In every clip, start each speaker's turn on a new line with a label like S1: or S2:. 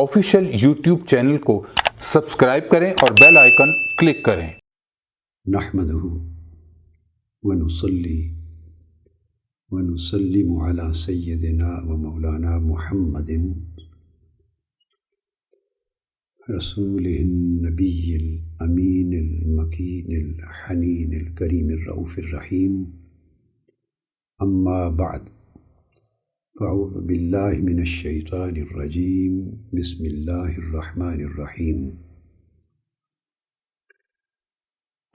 S1: Official YouTube channel کو subscribe کریں اور بیل آئیکن کلک کریں۔
S2: نحمدہ ونصلی ونسلم علی سیدنا و مولانا محمد رسولہ النبی الامین المکین الحنین الکریم الرؤوف الرحیم، اما بعد، فاعوذ باللہ من الشیطان الرجیم، بسم اللہ الرحمن الرحیم۔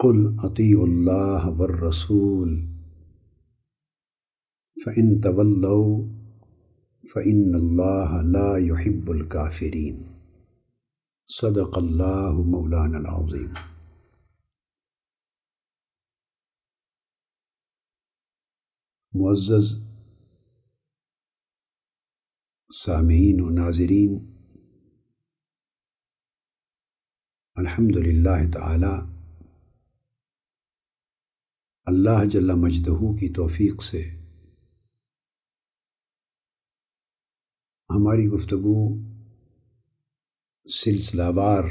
S2: قل اطیعوا اللہ والرسول فإن تولوا فإن اللہ لا يحب الکافرین۔ صدق اللہ مولانا العظیم۔ معزز سامعین و ناظرین، الحمدللہ تعالی اللہ جل مجدہ کی توفیق سے ہماری گفتگو سلسلہ وار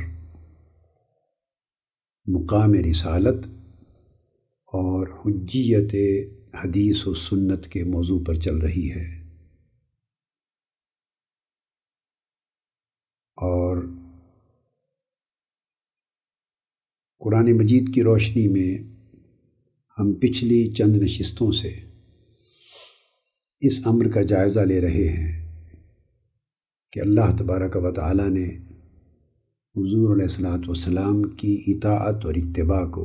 S2: مقام رسالت اور حجیت حدیث و سنت کے موضوع پر چل رہی ہے، اور قرآن مجید کی روشنی میں ہم پچھلی چند نشستوں سے اس امر کا جائزہ لے رہے ہیں کہ اللہ تبارک و تعالی نے حضور علیہ الصلوۃ والسلام کی اطاعت اور اتباع کو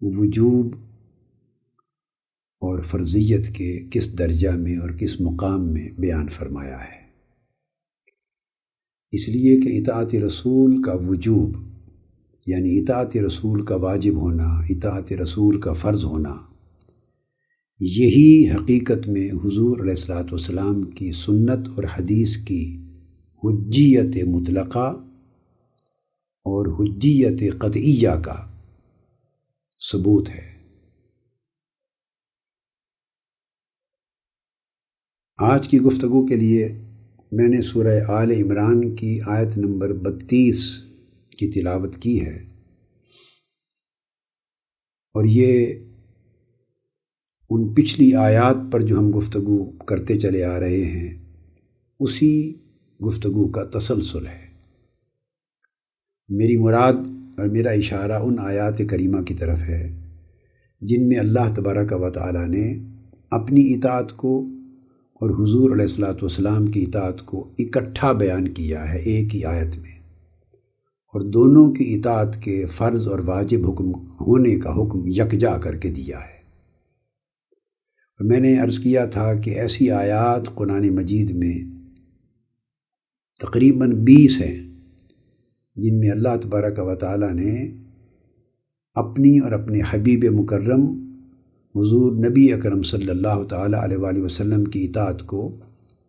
S2: وجوب اور فرضیت کے کس درجہ میں اور کس مقام میں بیان فرمایا ہے، اس لیے کہ اطاعت رسول کا وجوب یعنی اطاعت رسول کا واجب ہونا، اطاعت رسول کا فرض ہونا، یہی حقیقت میں حضور علیہ الصلوۃ والسلام کی سنت اور حدیث کی حجیت مطلقہ اور حجیت قطعیہ کا ثبوت ہے۔ آج کی گفتگو کے لیے میں نے سورہ آل عمران کی آیت نمبر 32 کی تلاوت کی ہے، اور یہ ان پچھلی آیات پر جو ہم گفتگو کرتے چلے آ رہے ہیں اسی گفتگو کا تسلسل ہے۔ میری مراد اور میرا اشارہ ان آیات کریمہ کی طرف ہے جن میں اللہ تبارک و تعالی نے اپنی اطاعت کو اور حضور علیہ الصلوۃ والسلام کی اطاعت کو اکٹھا بیان کیا ہے ایک ہی آیت میں، اور دونوں کی اطاعت کے فرض اور واجب حکم ہونے کا حکم یکجا کر کے دیا ہے۔ اور میں نے عرض کیا تھا کہ ایسی آیات قرآن مجید میں تقریباً 20 ہیں جن میں اللہ تبارک و تعالی نے اپنی اور اپنے حبیب مکرم حضور نبی اکرم صلی اللہ تعالی علیہ وآلہ وسلم کی اطاعت کو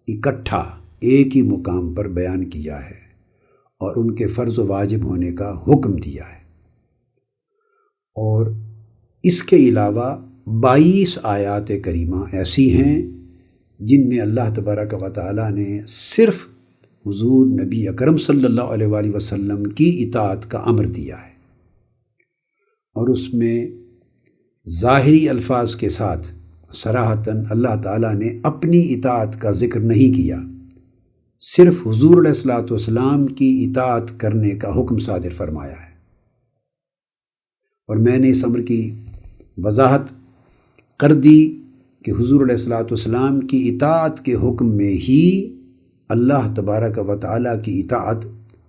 S2: اکٹھا ایک ہی مقام پر بیان کیا ہے اور ان کے فرض و واجب ہونے کا حکم دیا ہے۔ اور اس کے علاوہ 22 آیات کریمہ ایسی ہیں جن میں اللہ تبارک و تعالی نے صرف حضور نبی اکرم صلی اللہ علیہ وآلہ وسلم کی اطاعت کا امر دیا ہے، اور اس میں ظاہری الفاظ کے ساتھ صراحتاً اللہ تعالیٰ نے اپنی اطاعت کا ذکر نہیں کیا، صرف حضور علیہ الصلوۃ والسلام کی اطاعت کرنے کا حکم صادر فرمایا ہے۔ اور میں نے اس امر کی وضاحت کر دی کہ حضور علیہ الصلوۃ والسلام کی اطاعت کے حکم میں ہی اللہ تبارک و تعالیٰ کی اطاعت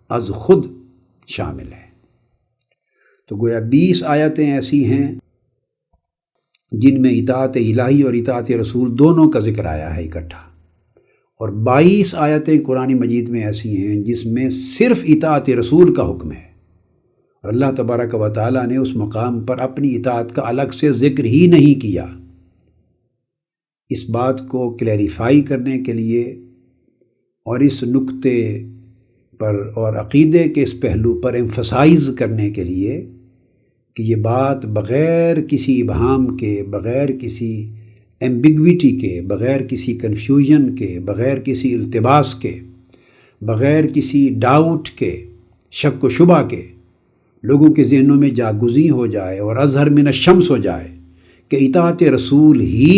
S2: از خود شامل ہے۔ تو گویا 20 آیتیں ایسی ہیں جن میں اطاعت الہی اور اطاعت رسول دونوں کا ذکر آیا ہے اکٹھا، اور 22 آیتیں قرآن مجید میں ایسی ہیں جس میں صرف اطاعت رسول کا حکم ہے، اور اللہ تبارک و تعالیٰ نے اس مقام پر اپنی اطاعت کا الگ سے ذکر ہی نہیں کیا۔ اس بات کو کلیریفائی کرنے کے لیے اور اس نقطے پر اور عقیدے کے اس پہلو پر ایمفسائز کرنے کے لیے کہ یہ بات بغیر کسی ابہام کے، بغیر کسی ایمبیگویٹی کے، بغیر کسی کنفیوژن کے، بغیر کسی التباس کے، بغیر کسی ڈاؤٹ کے، شک و شبہ کے لوگوں کے ذہنوں میں جاگزیں ہو جائے اور اظہر من الشمس ہو جائے کہ اطاعت رسول ہی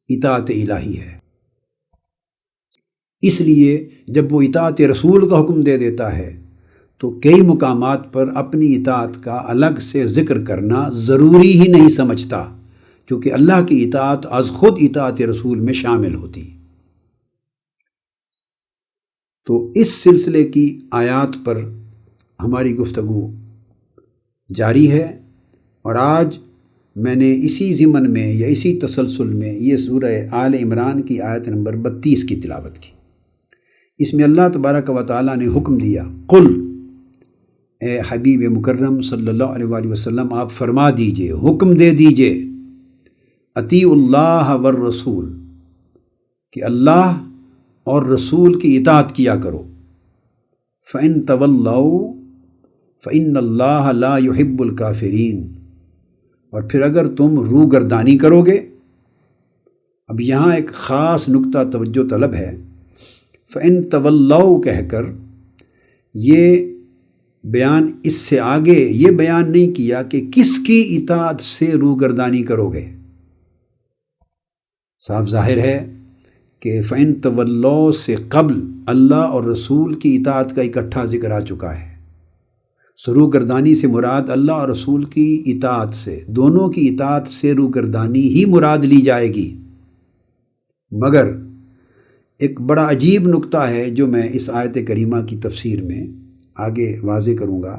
S2: اطاعت الہی ہے۔ اس لیے جب وہ اطاعت رسول کا حکم دے دیتا ہے تو کئی مقامات پر اپنی اطاعت کا الگ سے ذکر کرنا ضروری ہی نہیں سمجھتا، کیونکہ اللہ کی اطاعت از خود اطاعت رسول میں شامل ہوتی۔ تو اس سلسلے کی آیات پر ہماری گفتگو جاری ہے، اور آج میں نے اسی ضمن میں یا اسی تسلسل میں یہ سورہ آل عمران کی آیت نمبر 32 کی تلاوت کی۔ اس میں اللہ تبارک و تعالیٰ نے حکم دیا، قل، اے حبیب مکرم صلی اللہ علیہ وآلہ وسلم آپ فرما دیجئے، حکم دے دیجئے، اطیعوا اللہ والرسول، کہ اللہ اور رسول کی اطاعت کیا کرو، فَإِن تَوَلَّوْا فَإِنَّ اللَّهَ لَا يُحِبُّ الْكَافِرِينَ، اور پھر اگر تم روگردانی کرو گے، اب یہاں ایک خاص نقطہ توجہ طلب ہے، فَإِن تَوَلَّوْا کہہ کر یہ بیان اس سے آگے یہ بیان نہیں کیا کہ کس کی اطاعت سے روگردانی کرو گے۔ صاف ظاہر ہے کہ فَإِن تَوَلَّوْا سے قبل اللہ اور رسول کی اطاعت کا اکٹھا ذکر آ چکا ہے۔ روگردانی سے مراد اللہ اور رسول کی اطاعت سے، دونوں کی اطاعت سے روگردانی ہی مراد لی جائے گی۔ مگر ایک بڑا عجیب نقطہ ہے جو میں اس آیت کریمہ کی تفسیر میں آگے واضح کروں گا،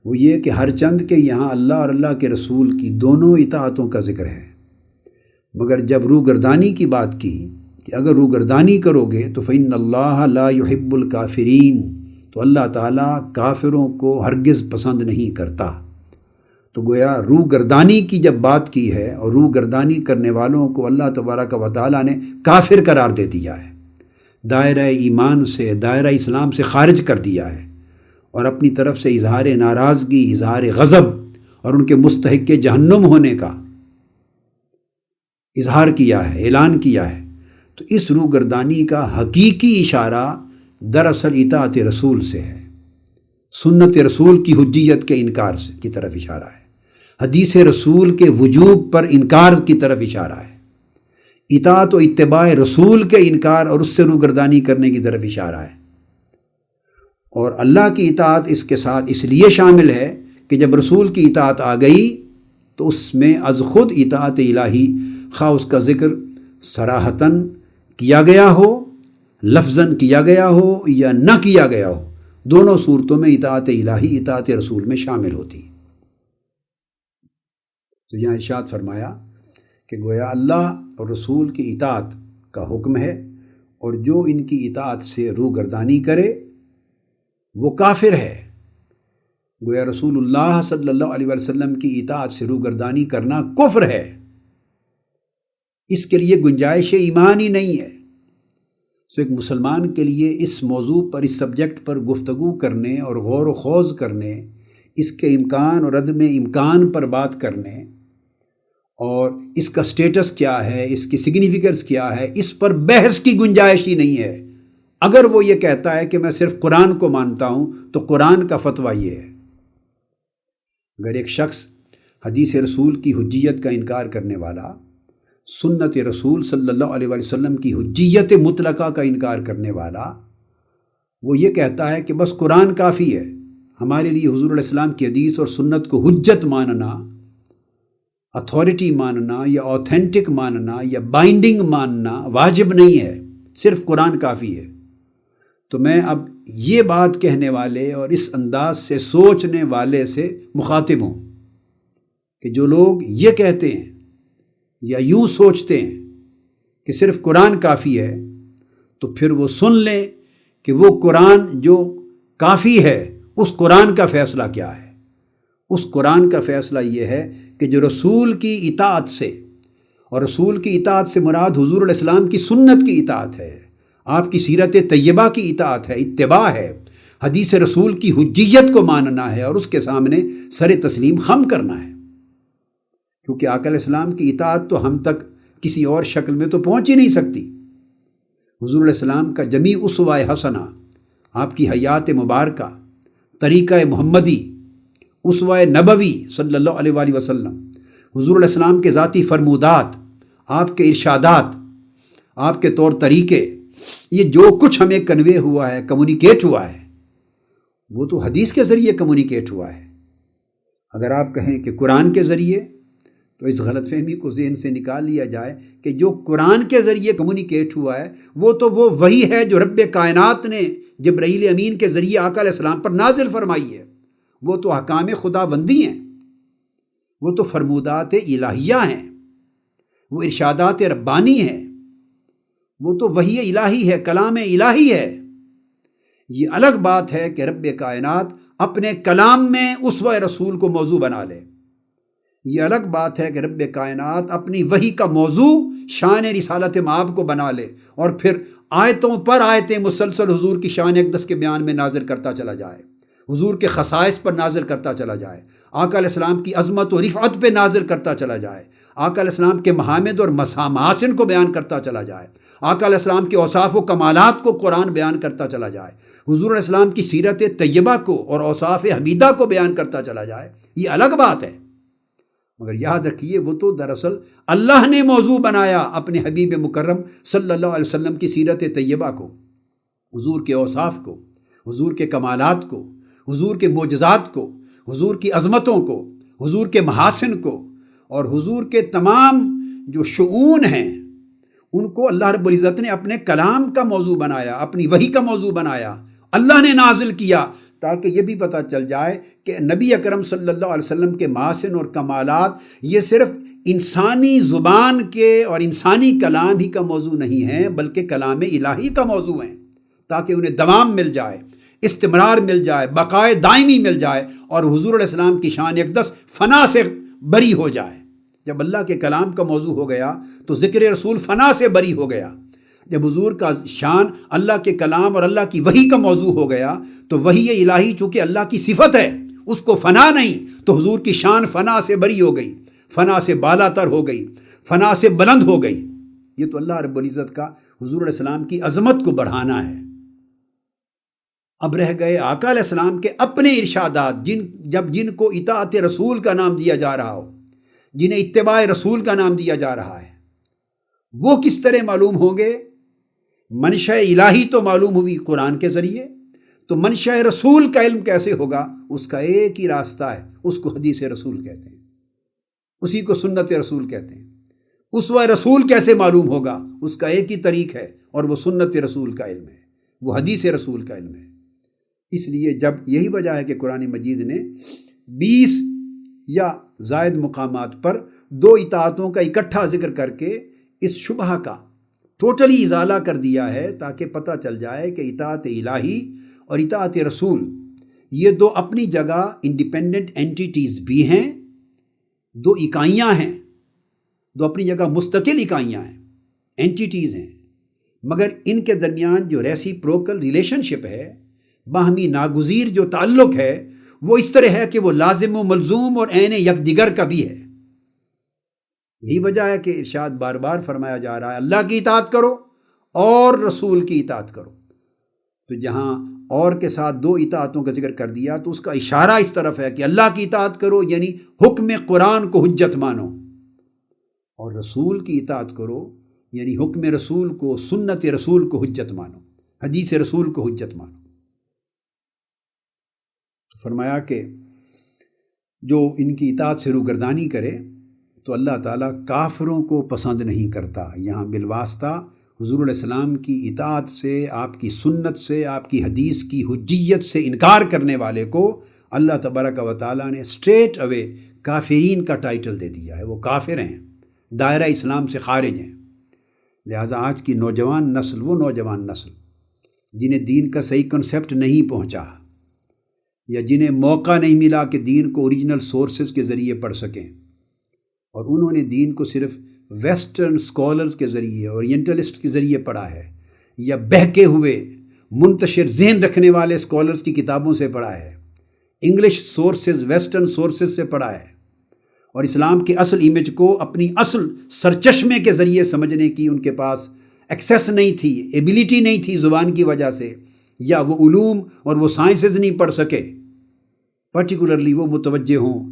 S2: وہ یہ کہ ہر چند کے یہاں اللہ اور اللہ کے رسول کی دونوں اطاعتوں کا ذکر ہے، مگر جب روگردانی کی بات کی کہ اگر روگردانی کرو گے تو فإن اللہ لا يحب الکافرین، تو اللہ تعالیٰ کافروں کو ہرگز پسند نہیں کرتا۔ تو گویا روگردانی کی جب بات کی ہے اور روگردانی کرنے والوں کو اللہ تبارک و تعالیٰ نے کافر قرار دے دیا ہے، دائرہ ایمان سے، دائرہ اسلام سے خارج کر دیا ہے، اور اپنی طرف سے اظہار ناراضگی، اظہار غضب اور ان کے مستحق جہنم ہونے کا اظہار کیا ہے، اعلان کیا ہے۔ تو اس روگردانی کا حقیقی اشارہ دراصل اطاعت رسول سے ہے، سنت رسول کی حجیت کے انکار کی طرف اشارہ ہے، حدیث رسول کے وجوب پر انکار کی طرف اشارہ ہے، اطاعت و اتباع رسول کے انکار اور اس سے روگردانی کرنے کی طرف اشارہ ہے۔ اور اللہ کی اطاعت اس کے ساتھ اس لیے شامل ہے کہ جب رسول کی اطاعت آ گئی تو اس میں از خود اطاعت الہی، خواہ اس کا ذکر صراحتاً کیا گیا ہو، لفظاً کیا گیا ہو یا نہ کیا گیا ہو، دونوں صورتوں میں اطاعت الہی اطاعت رسول میں شامل ہوتی۔ تو یہاں ارشاد فرمایا کہ گویا اللہ اور رسول کی اطاعت کا حکم ہے، اور جو ان کی اطاعت سے روگردانی کرے وہ کافر ہے۔ گویا رسول اللہ صلی اللہ علیہ وسلم کی اطاعت سے روگردانی کرنا کفر ہے، اس کے لیے گنجائش ایمان ہی نہیں ہے۔ سو ایک مسلمان کے لیے اس موضوع پر، اس سبجیکٹ پر گفتگو کرنے اور غور و خوض کرنے، اس کے امکان اور عدم امکان پر بات کرنے، اور اس کا سٹیٹس کیا ہے، اس کی سگنیفیکنس کیا ہے، اس پر بحث کی گنجائش ہی نہیں ہے۔ اگر وہ یہ کہتا ہے کہ میں صرف قرآن کو مانتا ہوں تو قرآن کا فتویٰ یہ ہے۔ اگر ایک شخص حدیث رسول کی حجیت کا انکار کرنے والا، سنت رسول صلی اللہ علیہ وآلہ وسلم کی حجیت مطلقہ کا انکار کرنے والا، وہ یہ کہتا ہے کہ بس قرآن کافی ہے، ہمارے لیے حضور علیہ السلام کی حدیث اور سنت کو حجت ماننا، اتھارٹی ماننا یا اوتھینٹک ماننا یا بائنڈنگ ماننا واجب نہیں ہے، صرف قرآن کافی ہے، تو میں اب یہ بات کہنے والے اور اس انداز سے سوچنے والے سے مخاطب ہوں کہ جو لوگ یہ کہتے ہیں یا یوں سوچتے ہیں کہ صرف قرآن کافی ہے، تو پھر وہ سن لیں کہ وہ قرآن جو کافی ہے اس قرآن کا فیصلہ کیا ہے۔ اس قرآن کا فیصلہ یہ ہے کہ جو رسول کی اطاعت سے، اور رسول کی اطاعت سے مراد حضور علیہ السلام کی سنت کی اطاعت ہے، آپ کی سیرت طیبہ کی اطاعت ہے، اتباع ہے، حدیث رسول کی حجیت کو ماننا ہے اور اس کے سامنے سر تسلیم خم کرنا ہے، کیونکہ آقا علیہ السلام کی اطاعت تو ہم تک کسی اور شکل میں تو پہنچ ہی نہیں سکتی۔ حضور علیہ السلام کا جمیع اسوہ حسنہ، آپ کی حیات مبارکہ، طریقہ محمدی، اسوہ نبوی صلی اللہ علیہ وآلہ وسلم، حضور علیہ السلام کے ذاتی فرمودات، آپ کے ارشادات، آپ کے طور طریقے، یہ جو کچھ ہمیں کنوے ہوا ہے، کمیونیکیٹ ہوا ہے، وہ تو حدیث کے ذریعے کمیونیکیٹ ہوا ہے۔ اگر آپ کہیں کہ قرآن کے ذریعے، تو اس غلط فہمی کو ذہن سے نکال لیا جائے کہ جو قرآن کے ذریعے کمیونیکیٹ ہوا ہے وہ تو وہ وحی ہے جو رب کائنات نے جبرائیل امین کے ذریعے آقا علیہ السلام پر نازل فرمائی ہے۔ وہ تو احکام خدا بندی ہیں، وہ تو فرمودات الہیہ ہیں، وہ ارشادات ربانی ہیں، وہ تو وحی الہی ہے، کلام الہی ہے۔ یہ الگ بات ہے کہ رب کائنات اپنے کلام میں اسوہ رسول کو موضوع بنا لے، یہ الگ بات ہے کہ رب کائنات اپنی وحی کا موضوع شان رسالت مآب کو بنا لے اور پھر آیتوں پر آیتیں مسلسل حضور کی شان اقدس کے بیان میں نازل کرتا چلا جائے، حضور کے خصائص پر نازل کرتا چلا جائے، آقا علیہ السلام کی عظمت و رفعت پہ نازل کرتا چلا جائے، آقا علیہ السلام کے محامد اور محاسن کو بیان کرتا چلا جائے، آقا علیہ السلام کے اوصاف و کمالات کو قرآن بیان کرتا چلا جائے، حضور علیہ السلام کی سیرت طیبہ کو اور اوصاف حمیدہ کو بیان کرتا چلا جائے، یہ الگ بات ہے۔ مگر یاد رکھیے وہ تو دراصل اللہ نے موضوع بنایا اپنے حبیب مکرم صلی اللہ علیہ وسلم کی سیرت طیبہ کو، حضور کے اوصاف کو، حضور کے کمالات کو، حضور کے معجزات کو، حضور کی عظمتوں کو، حضور کے محاسن کو، اور حضور کے تمام جو شؤون ہیں ان کو اللہ رب العزت نے اپنے کلام کا موضوع بنایا، اپنی وحی کا موضوع بنایا، اللہ نے نازل کیا، تاکہ یہ بھی پتہ چل جائے کہ نبی اکرم صلی اللہ علیہ وسلم کے محاسن اور کمالات یہ صرف انسانی زبان کے اور انسانی کلام ہی کا موضوع نہیں ہیں، بلکہ کلام الہی کا موضوع ہیں، تاکہ انہیں دوام مل جائے، استمرار مل جائے، بقائے دائمی مل جائے، اور حضور علیہ السلام کی شان اقدس فنا سے بری ہو جائے۔ جب اللہ کے کلام کا موضوع ہو گیا تو ذکر رسول فنا سے بری ہو گیا۔ جب حضور کا شان اللہ کے کلام اور اللہ کی وحی کا موضوع ہو گیا تو وحی الہی چونکہ اللہ کی صفت ہے، اس کو فنا نہیں، تو حضور کی شان فنا سے بری ہو گئی، فنا سے بالا تر ہو گئی، فنا سے بلند ہو گئی۔ یہ تو اللہ رب العزت کا حضور علیہ السلام کی عظمت کو بڑھانا ہے۔ اب رہ گئے آقا علیہ السلام کے اپنے ارشادات، جن کو اطاعت رسول کا نام دیا جا رہا ہو، جنہیں اتباع رسول کا نام دیا جا رہا ہے، وہ کس طرح معلوم ہوں گے؟ منشأ الہی تو معلوم ہوئی قرآن کے ذریعے، تو منشأ رسول کا علم کیسے ہوگا؟ اس کا ایک ہی راستہ ہے، اس کو حدیث رسول کہتے ہیں، اسی کو سنت رسول کہتے ہیں۔ اسوہ رسول کیسے معلوم ہوگا؟ اس کا ایک ہی طریق ہے، اور وہ سنت رسول کا علم ہے، وہ حدیث رسول کا علم ہے۔ اس لیے جب یہی وجہ ہے کہ قرآن مجید نے 20 یا زائد مقامات پر 2 اطاعتوں کا اکٹھا ذکر کر کے اس شبہ کا ٹوٹلی ازالہ کر دیا ہے، تاکہ پتہ چل جائے کہ اطاعت الہی اور اطاعت رسول یہ 2 اپنی جگہ انڈیپینڈنٹ اینٹیٹیز بھی ہیں، 2 اکائیاں ہیں، 2 اپنی جگہ مستقل اکائیاں ہیں، اینٹیٹیز ہیں، مگر ان کے درمیان جو ریسیپروکل ریلیشن شپ ہے، باہمی ناگزیر جو تعلق ہے، وہ اس طرح ہے کہ وہ لازم و ملزوم اور عین یکدیگر کا بھی ہے۔ یہی وجہ ہے کہ ارشاد بار بار فرمایا جا رہا ہے اللہ کی اطاعت کرو اور رسول کی اطاعت کرو۔ تو جہاں اور کے ساتھ 2 اطاعتوں کا ذکر کر دیا تو اس کا اشارہ اس طرف ہے کہ اللہ کی اطاعت کرو یعنی حکم قرآن کو حجت مانو، اور رسول کی اطاعت کرو یعنی حکم رسول کو، سنت رسول کو حجت مانو، حدیث رسول کو حجت مانو۔ تو فرمایا کہ جو ان کی اطاعت سے روگردانی کرے تو اللہ تعالیٰ کافروں کو پسند نہیں کرتا۔ یہاں بالواسطہ حضور علیہ السلام کی اطاعت سے، آپ کی سنت سے، آپ کی حدیث کی حجیت سے انکار کرنے والے کو اللہ تبارک و تعالیٰ نے اسٹریٹ اوے کافرین کا ٹائٹل دے دیا ہے، وہ کافر ہیں، دائرہ اسلام سے خارج ہیں۔ لہٰذا آج کی نوجوان نسل، وہ نوجوان نسل جنہیں دین کا صحیح کنسیپٹ نہیں پہنچا، یا جنہیں موقع نہیں ملا کہ دین کو اوریجنل سورسز کے ذریعے پڑھ سکیں، اور انہوں نے دین کو صرف ویسٹرن اسکالرز کے ذریعے، اورینٹلسٹ کے ذریعے پڑھا ہے، یا بہکے ہوئے منتشر ذہن رکھنے والے اسکالرز کی کتابوں سے پڑھا ہے، انگلش سورسز، ویسٹرن سورسز سے پڑھا ہے، اور اسلام کے اصل امیج کو اپنی اصل سرچشمے کے ذریعے سمجھنے کی ان کے پاس ایکسیس نہیں تھی، ایبیلٹی نہیں تھی زبان کی وجہ سے، یا وہ علوم اور وہ سائنسز نہیں پڑھ سکے، پرٹیکولرلی وہ متوجہ ہوں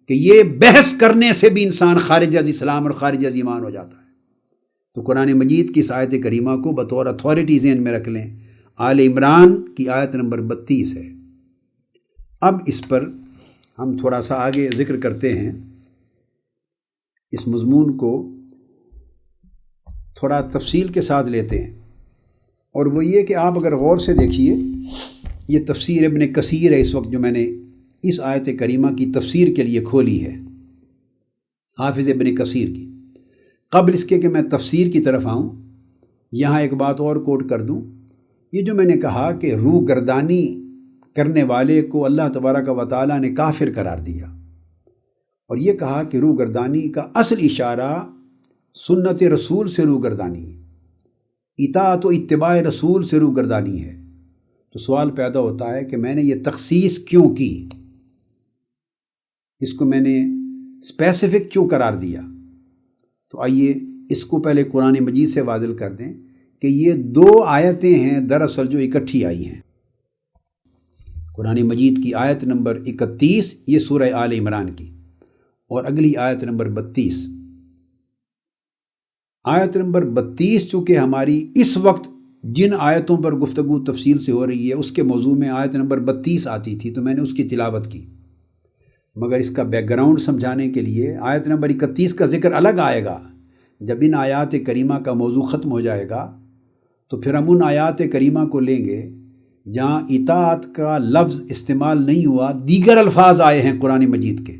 S2: کہ یہ بحث کرنے سے بھی انسان خارج از اسلام اور خارج از ایمان ہو جاتا ہے، تو قرآن مجید کی اس آیت کریمہ کو بطور اتھارٹی ذہن میں رکھ لیں۔ آل عمران کی آیت نمبر 32 ہے۔ اب اس پر ہم تھوڑا سا آگے ذکر کرتے ہیں، اس مضمون کو تھوڑا تفصیل کے ساتھ لیتے ہیں، اور وہ یہ کہ آپ اگر غور سے دیکھیے، یہ تفسیر ابن کثیر ہے اس وقت جو میں نے اس آیت کریمہ کی تفسیر کے لیے کھولی ہے، حافظ ابن کثیر کی۔ قبل اس کے کہ میں تفسیر کی طرف آؤں، یہاں ایک بات اور کوٹ کر دوں، یہ جو میں نے کہا کہ روح گردانی کرنے والے کو اللہ تبارک و تعالیٰ نے کافر قرار دیا، اور یہ کہا کہ روح گردانی کا اصل اشارہ سنت رسول سے روح گردانی ہے، اطاعت و اتباع رسول سے روح گردانی ہے۔ تو سوال پیدا ہوتا ہے کہ میں نے یہ تخصیص کیوں کی، اس کو میں نے اسپیسیفک کیوں قرار دیا؟ تو آئیے اس کو پہلے قرآن مجید سے واضح کر دیں کہ یہ دو آیتیں ہیں دراصل جو اکٹھی آئی ہیں۔ قرآن مجید کی آیت نمبر 31 یہ سورہ آل عمران کی، اور اگلی آیت نمبر 32۔ آیت نمبر 32 چونکہ ہماری اس وقت جن آیتوں پر گفتگو تفصیل سے ہو رہی ہے اس کے موضوع میں آیت نمبر 32 آتی تھی، تو میں نے اس کی تلاوت کی، مگر اس کا بیک گراؤنڈ سمجھانے کے لیے آیت نمبر 31 کا ذکر الگ آئے گا۔ جب ان آیات کریمہ کا موضوع ختم ہو جائے گا تو پھر ہم ان آیات کریمہ کو لیں گے جہاں اطاعت کا لفظ استعمال نہیں ہوا، دیگر الفاظ آئے ہیں قرآن مجید کے،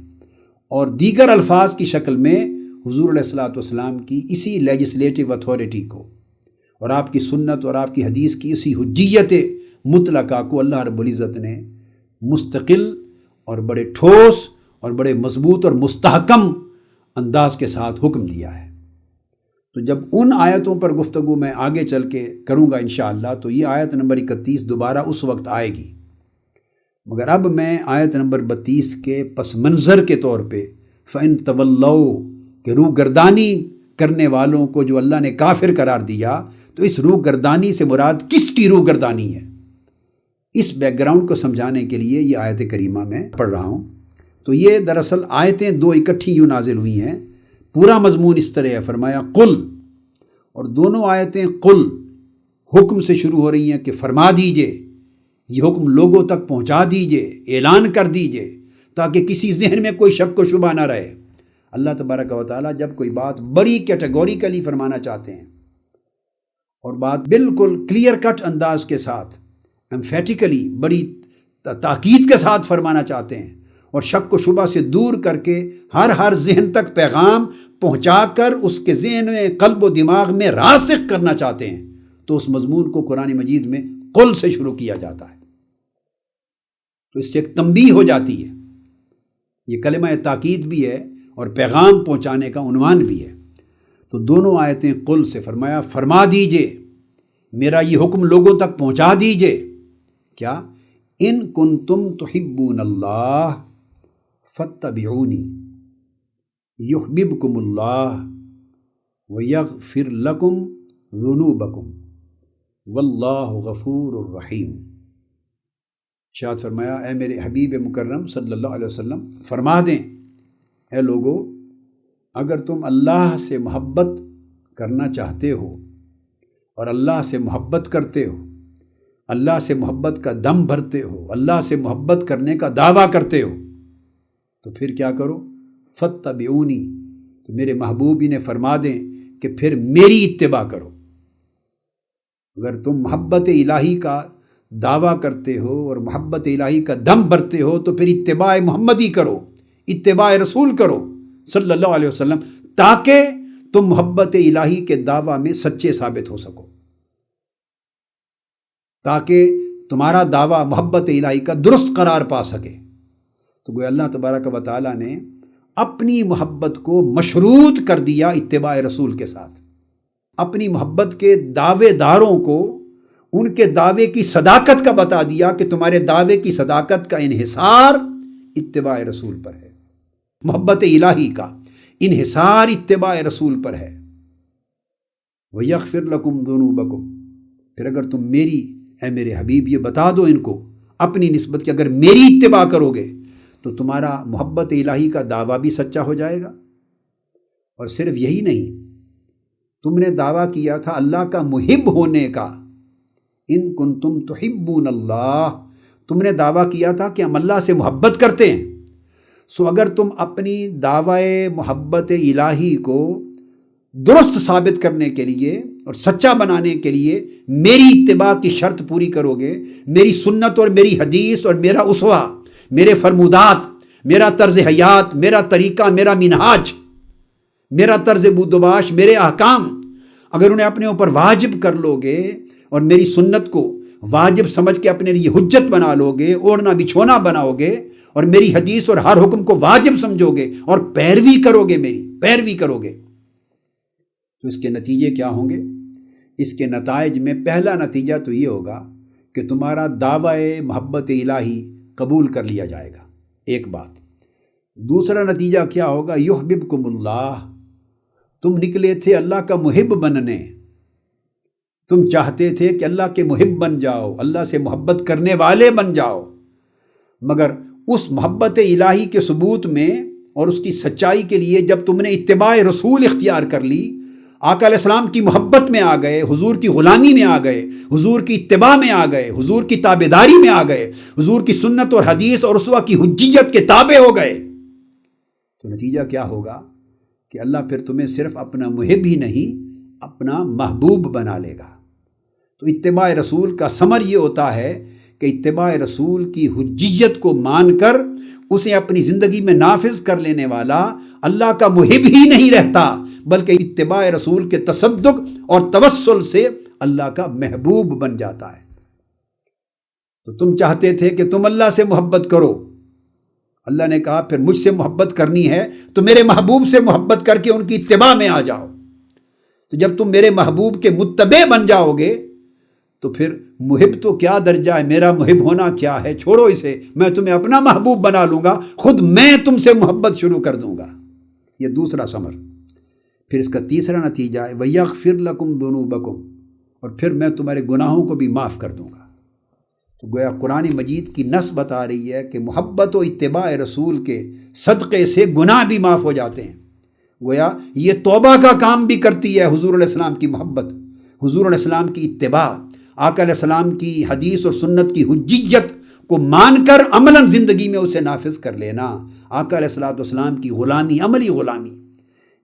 S2: اور دیگر الفاظ کی شکل میں حضور علیہ الصلوۃ والسلام کی اسی لیجسلیٹو اتھارٹی کو اور آپ کی سنت اور آپ کی حدیث کی اسی حجیت مطلقہ کو اللہ رب العزت نے مستقل اور بڑے ٹھوس اور بڑے مضبوط اور مستحکم انداز کے ساتھ حکم دیا ہے۔ تو جب ان آیتوں پر گفتگو میں آگے چل کے کروں گا انشاءاللہ، تو یہ آیت نمبر 31 دوبارہ اس وقت آئے گی، مگر اب میں آیت نمبر 32 کے پس منظر کے طور پہ فَإِن تَوَلَّوْا کہ روح گردانی کرنے والوں کو جو اللہ نے کافر قرار دیا، تو اس روح گردانی سے مراد کس کی روح گردانی ہے، اس بیک گراؤنڈ کو سمجھانے کے لیے یہ آیت کریمہ میں پڑھ رہا ہوں۔ تو یہ دراصل آیتیں دو اکٹھی یوں نازل ہوئی ہیں، پورا مضمون اس طرح ہے، فرمایا قل، اور دونوں آیتیں قل حکم سے شروع ہو رہی ہیں کہ فرما دیجئے، یہ حکم لوگوں تک پہنچا دیجئے، اعلان کر دیجئے، تاکہ کسی ذہن میں کوئی شک و شبہ نہ رہے۔ اللہ تبارک و تعالیٰ جب کوئی بات بڑی کیٹیگوریکلی فرمانا چاہتے ہیں اور بات بالکل کلیئر کٹ انداز کے ساتھ، ایمفیٹیکلی بڑی تاکید کے ساتھ فرمانا چاہتے ہیں، اور شک و شبہ سے دور کر کے ہر ذہن تک پیغام پہنچا کر اس کے ذہن میں، قلب و دماغ میں راسخ کرنا چاہتے ہیں، تو اس مضمون کو قرآن مجید میں قل سے شروع کیا جاتا ہے۔ تو اس سے ایک تنبیہ ہو جاتی ہے، یہ کلمہ تاکید بھی ہے اور پیغام پہنچانے کا عنوان بھی ہے۔ تو دونوں آیتیں قل سے، فرمایا فرما دیجئے، میرا یہ حکم لوگوں تک پہنچا دیجئے، کیا ان کنتم تحبون اللہ فاتبعونی یحببکم اللہ ویغفر لکم ذنوبکم واللہ غفور الرحیم۔ شاد فرمایا اے میرے حبیب مکرم صلی اللہ علیہ وسلم، فرما دیں اے لوگو، اگر تم اللہ سے محبت کرنا چاہتے ہو اور اللہ سے محبت کرتے ہو، اللہ سے محبت کا دم بھرتے ہو، اللہ سے محبت کرنے کا دعویٰ کرتے ہو، تو پھر کیا کرو؟ فاتبعونی، تو میرے محبوب انہیں فرما دیں کہ پھر میری اتباع کرو۔ اگر تم محبت الہی کا دعویٰ کرتے ہو اور محبت الہی کا دم بھرتے ہو تو پھر اتباع محمدی کرو، اتباع رسول کرو صلی اللہ علیہ وسلم، تاکہ تم محبت الہی کے دعویٰ میں سچے ثابت ہو سکو، تاکہ تمہارا دعویٰ محبت الہی کا درست قرار پا سکے۔ تو گویا اللہ تبارک و تعالیٰ نے اپنی محبت کو مشروط کر دیا اتباع رسول کے ساتھ، اپنی محبت کے دعوے داروں کو ان کے دعوے کی صداقت کا بتا دیا کہ تمہارے دعوے کی صداقت کا انحصار اتباع رسول پر ہے۔ محبت الہی کا انحصار اتباع رسول پر ہے۔ وَيَغْفِرْ لَكُمْ ذُنُوبَكُمْ، پھر اگر تم میری، اے میرے حبیب یہ بتا دو ان کو اپنی نسبت کہ اگر میری اتباع کرو گے تو تمہارا محبت الہی کا دعویٰ بھی سچا ہو جائے گا۔ اور صرف یہی نہیں، تم نے دعویٰ کیا تھا اللہ کا محب ہونے کا، ان کنتم تحبون اللہ، تم نے دعویٰ کیا تھا کہ ہم اللہ سے محبت کرتے ہیں۔ سو اگر تم اپنی دعوی محبت الہی کو درست ثابت کرنے کے لیے اور سچا بنانے کے لیے میری اتباع کی شرط پوری کرو گے، میری سنت اور میری حدیث اور میرا اسوہ، میرے فرمودات، میرا طرز حیات، میرا طریقہ، میرا منہاج، میرا طرز بودباش، میرے احکام اگر انہیں اپنے اوپر واجب کر لو گے اور میری سنت کو واجب سمجھ کے اپنے لیے حجت بنا لو گے، اوڑھنا بچھونا بناؤ گے، اور میری حدیث اور ہر حکم کو واجب سمجھو گے اور پیروی کرو گے، میری پیروی کرو گے، تو اس کے نتیجے کیا ہوں گے؟ اس کے نتائج میں پہلا نتیجہ تو یہ ہوگا کہ تمہارا دعوی محبت الہی قبول کر لیا جائے گا، ایک بات۔ دوسرا نتیجہ کیا ہوگا؟ یحببکم اللہ، تم نکلے تھے اللہ کا محب بننے، تم چاہتے تھے کہ اللہ کے محب بن جاؤ، اللہ سے محبت کرنے والے بن جاؤ، مگر اس محبت الہی کے ثبوت میں اور اس کی سچائی کے لیے جب تم نے اتباع رسول اختیار کر لی، آقا علیہ السلام کی محبت میں آ گئے، حضور کی غلامی میں آ گئے، حضور کی اتباع میں آ گئے، حضور کی تابعداری میں آ گئے، حضور کی سنت اور حدیث اور اسوہ کی حجیت کے تابع ہو گئے، تو نتیجہ کیا ہوگا کہ اللہ پھر تمہیں صرف اپنا محب ہی نہیں اپنا محبوب بنا لے گا۔ تو اتباع رسول کا ثمر یہ ہوتا ہے کہ اتباع رسول کی حجیت کو مان کر اسے اپنی زندگی میں نافذ کر لینے والا اللہ کا محب ہی نہیں رہتا، بلکہ اتباع رسول کے تصدق اور توسل سے اللہ کا محبوب بن جاتا ہے۔ تو تم چاہتے تھے کہ تم اللہ سے محبت کرو، اللہ نے کہا پھر مجھ سے محبت کرنی ہے تو میرے محبوب سے محبت کر کے ان کی اتباع میں آ جاؤ۔ تو جب تم میرے محبوب کے متبع بن جاؤ گے تو پھر محب تو کیا درجہ ہے، میرا محب ہونا کیا ہے، چھوڑو اسے، میں تمہیں اپنا محبوب بنا لوں گا، خود میں تم سے محبت شروع کر دوں گا۔ یہ دوسرا ثمر۔ پھر اس کا تیسرا نتیجہ ہے وَيَغْفِرْ لَكُمْ ذُنُوبَكُمْ، اور پھر میں تمہارے گناہوں کو بھی معاف کر دوں گا۔ تو گویا قرآن مجید کی نص بتا رہی ہے کہ محبت و اتباع رسول کے صدقے سے گناہ بھی معاف ہو جاتے ہیں۔ گویا یہ توبہ کا کام بھی کرتی ہے حضور علیہ السلام کی محبت، حضور علیہ السلام کی اتباع، آقا علیہ السلام کی حدیث اور سنت کی حجیت کو مان کر عملاً زندگی میں اسے نافذ کر لینا، آقا علیہ السلام کی غلامی، عملی غلامی،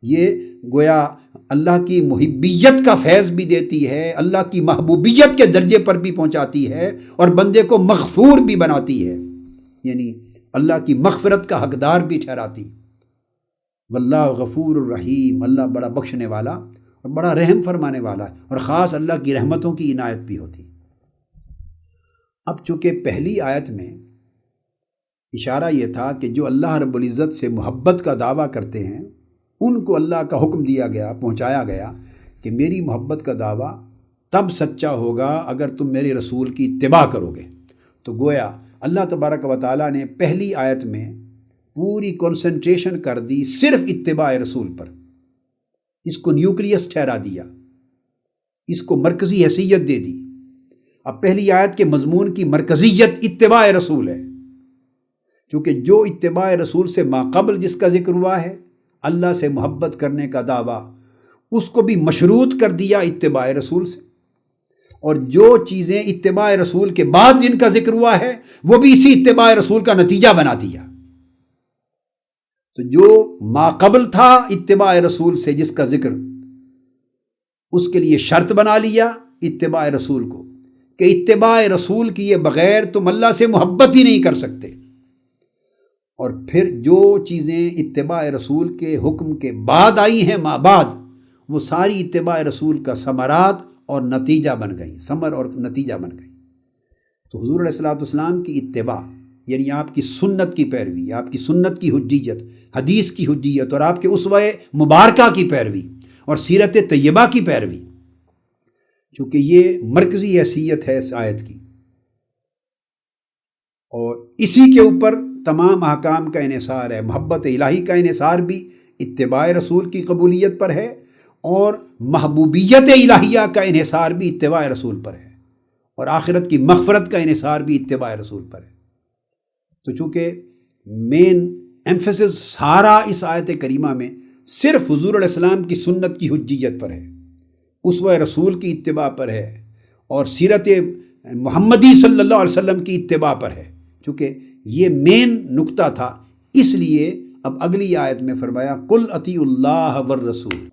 S2: یہ گویا اللہ کی محبیت کا فیض بھی دیتی ہے، اللہ کی محبوبیت کے درجے پر بھی پہنچاتی ہے، اور بندے کو مغفور بھی بناتی ہے، یعنی اللہ کی مغفرت کا حقدار بھی ٹھہراتی۔ واللہ غفور الرحیم، اللہ بڑا بخشنے والا اور بڑا رحم فرمانے والا ہے، اور خاص اللہ کی رحمتوں کی عنایت بھی ہوتی۔ اب چونکہ پہلی آیت میں اشارہ یہ تھا کہ جو اللہ رب العزت سے محبت کا دعویٰ کرتے ہیں ان کو اللہ کا حکم دیا گیا، پہنچایا گیا کہ میری محبت کا دعویٰ تب سچا ہوگا اگر تم میرے رسول کی اتباع کرو گے۔ تو گویا اللہ تبارک و تعالیٰ نے پہلی آیت میں پوری کنسنٹریشن کر دی صرف اتباع رسول پر، اس کو نیوکلیس ٹھہرا دیا، اس کو مرکزی حیثیت دے دی۔ اب پہلی آیت کے مضمون کی مرکزیت اتباع رسول ہے، چونکہ جو اتباع رسول سے ماقبل جس کا ذکر ہوا ہے اللہ سے محبت کرنے کا دعویٰ، اس کو بھی مشروط کر دیا اتباع رسول سے، اور جو چیزیں اتباع رسول کے بعد جن کا ذکر ہوا ہے وہ بھی اسی اتباع رسول کا نتیجہ بنا دیا۔ تو جو ماقبل تھا اتباع رسول سے جس کا ذکر، اس کے لیے شرط بنا لیا اتباع رسول کو کہ اتباع رسول کیے بغیر تم اللہ سے محبت ہی نہیں کر سکتے، اور پھر جو چیزیں اتباع رسول کے حکم کے بعد آئی ہیں ما بعد، وہ ساری اتباع رسول کا ثمرات اور نتیجہ بن گئی، ثمر اور نتیجہ بن گئی۔ تو حضور علیہ السلام کی اتباع یعنی آپ کی سنت کی پیروی، آپ کی سنت کی حجیت، حدیث کی حجیت، اور آپ کے اسوہ مبارکہ کی پیروی اور سیرت طیبہ کی پیروی، چونکہ یہ مرکزی حیثیت ہے اس آیت کی، اور اسی کے اوپر تمام احکام کا انحصار ہے۔ محبت الہی کا انحصار بھی اتباع رسول کی قبولیت پر ہے، اور محبوبیت الہیہ کا انحصار بھی اتباع رسول پر ہے، اور آخرت کی مغفرت کا انحصار بھی اتباع رسول پر ہے۔ تو چونکہ مین ایمفیسس سارا اس آیت کریمہ میں صرف حضور علیہ السلام کی سنت کی حجیت پر ہے، اسوہ رسول کی اتباع پر ہے، اور سیرت محمدی صلی اللہ علیہ وسلم کی اتباع پر ہے، چونکہ یہ مین نقطہ تھا، اس لیے اب اگلی آیت میں فرمایا قل اطیعوا اللہ والرسول۔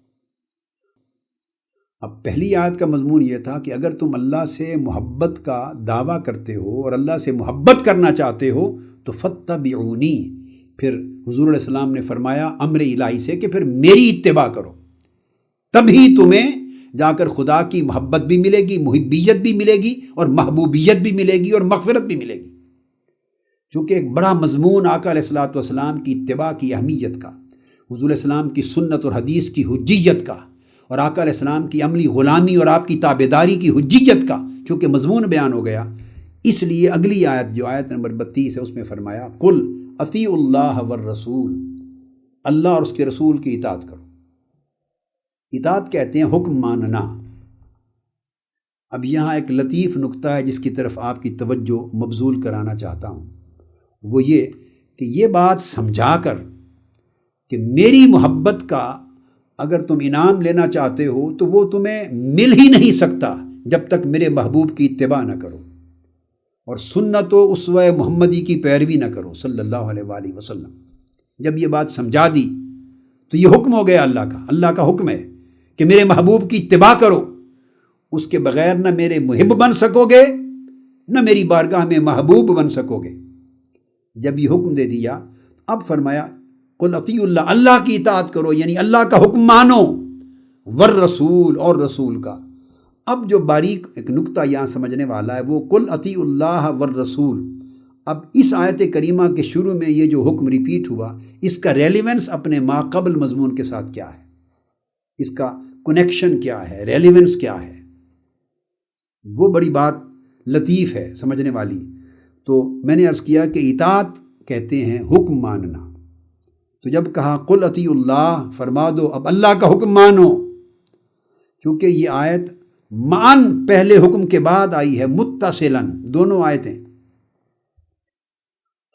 S2: اب پہلی آیت کا مضمون یہ تھا کہ اگر تم اللہ سے محبت کا دعویٰ کرتے ہو اور اللہ سے محبت کرنا چاہتے ہو تو فاتبعونی، پھر حضور علیہ السلام نے فرمایا امر الہی سے کہ پھر میری اتباع کرو، تبھی تمہیں جا کر خدا کی محبت بھی ملے گی، محبیت بھی ملے گی، اور محبوبیت بھی ملے گی، اور مغفرت بھی ملے گی۔ چونکہ ایک بڑا مضمون آقا علیہ الصلوۃ والسلام کی اتباع کی اہمیت کا، حضور علیہ السلام کی سنت اور حدیث کی حجیت کا، اور آقا علیہ السلام کی عملی غلامی اور آپ کی تابعداری کی حجیت کا چونکہ مضمون بیان ہو گیا، اس لیے اگلی آیت جو آیت نمبر 32 ہے اس میں فرمایا قل اطیعوا اللہ والرسول، اللہ اور اس کے رسول کی اطاعت کرو۔ اطاعت کہتے ہیں حکم ماننا۔ اب یہاں ایک لطیف نقطہ ہے جس کی طرف آپ کی توجہ مبذول کرانا چاہتا ہوں، وہ یہ کہ یہ بات سمجھا کر کہ میری محبت کا اگر تم انعام لینا چاہتے ہو تو وہ تمہیں مل ہی نہیں سکتا جب تک میرے محبوب کی اتباع نہ کرو، اور سنت و اسوہ محمدی کی پیروی نہ کرو صلی اللہ علیہ وآلہ وسلم۔ جب یہ بات سمجھا دی تو یہ حکم ہو گیا اللہ کا حکم ہے کہ میرے محبوب کی اتباع کرو، اس کے بغیر نہ میرے محب بن سکو گے نہ میری بارگاہ میں محبوب بن سکو گے۔ جب یہ حکم دے دیا اب فرمایا قل اطیعوا اللہ، اللہ کی اطاعت کرو، یعنی اللہ کا حکم مانو، والرسول، اور رسول کا۔ اب جو باریک ایک نقطہ یہاں سمجھنے والا ہے وہ قل اطیعوا اللہ والرسول۔ اب اس آیت کریمہ کے شروع میں یہ جو حکم ریپیٹ ہوا، اس کا ریلیونس اپنے ما قبل مضمون کے ساتھ کیا ہے، اس کا کنیکشن کیا ہے، ریلیونس کیا ہے، وہ بڑی بات لطیف ہے سمجھنے والی۔ تو میں نے عرض کیا کہ اطاعت کہتے ہیں حکم ماننا، تو جب کہا قل اطیعوا اللہ، فرما دو اب اللہ کا حکم مانو، چونکہ یہ آیت معاً پہلے حکم کے بعد آئی ہے، متصلاً دونوں آیتیں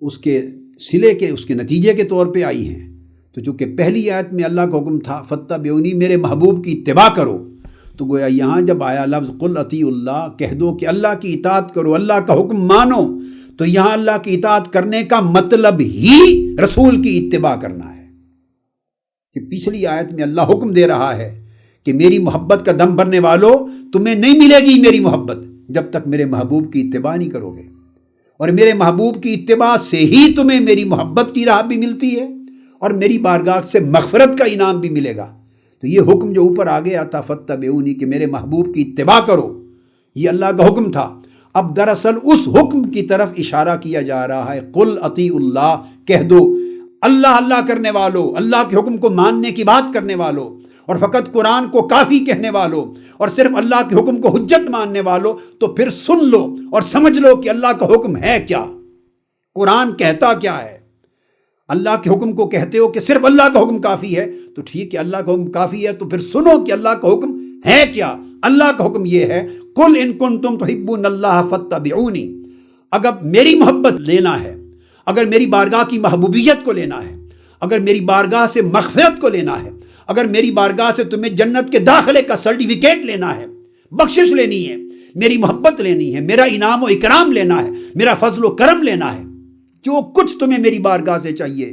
S2: اس کے صلے کے اس کے نتیجے کے طور پہ آئی ہیں۔ تو چونکہ پہلی آیت میں اللہ کا حکم تھا فاتبعونی، میرے محبوب کی اتباع کرو، تو گویا یہاں جب آیا لفظ قل اطیعوا اللہ، کہہ دو کہ اللہ کی اطاعت کرو، اللہ کا حکم مانو، تو یہاں اللہ کی اطاعت کرنے کا مطلب ہی رسول کی اتباع کرنا ہے۔ کہ پچھلی آیت میں اللہ حکم دے رہا ہے کہ میری محبت کا دم بھرنے والوں، تمہیں نہیں ملے گی میری محبت جب تک میرے محبوب کی اتباع نہیں کرو گے، اور میرے محبوب کی اتباع سے ہی تمہیں میری محبت کی راہ بھی ملتی ہے اور میری بارگاہ سے مغفرت کا انعام بھی ملے گا۔ تو یہ حکم جو اوپر آگے آتا فاتبعونی کہ میرے محبوب کی اتباع کرو، یہ اللہ کا حکم تھا۔ اب دراصل اس حکم کی طرف اشارہ کیا جا رہا ہے، قل اطیعوا اللہ، کہہ دو اللہ کرنے والوں، اللہ کے حکم کو ماننے کی بات کرنے والوں، اور فقط قرآن کو کافی کہنے والوں، اور صرف اللہ کے حکم کو حجت ماننے والوں، تو پھر سن لو اور سمجھ لو کہ اللہ کا حکم ہے کیا، قرآن کہتا کیا ہے۔ اللہ کے حکم کو کہتے ہو کہ صرف اللہ کا حکم کافی ہے، تو ٹھیک ہے، اللہ کا حکم کافی ہے، تو پھر سنو کہ اللہ کا حکم ہے کیا۔ اللہ کا حکم یہ ہے قل ان کنتم تحبون اللہ فاتبعونی، اگر میری محبت لینا ہے، اگر میری بارگاہ کی محبوبیت کو لینا ہے، اگر میری بارگاہ سے مغفرت کو لینا ہے، اگر میری بارگاہ سے تمہیں جنت کے داخلے کا سرٹیفکیٹ لینا ہے، بخشش لینی ہے، میری محبت لینی ہے، میرا انعام و اکرام لینا ہے، میرا فضل و کرم لینا ہے، جو کچھ تمہیں میری بارگاہ سے چاہیے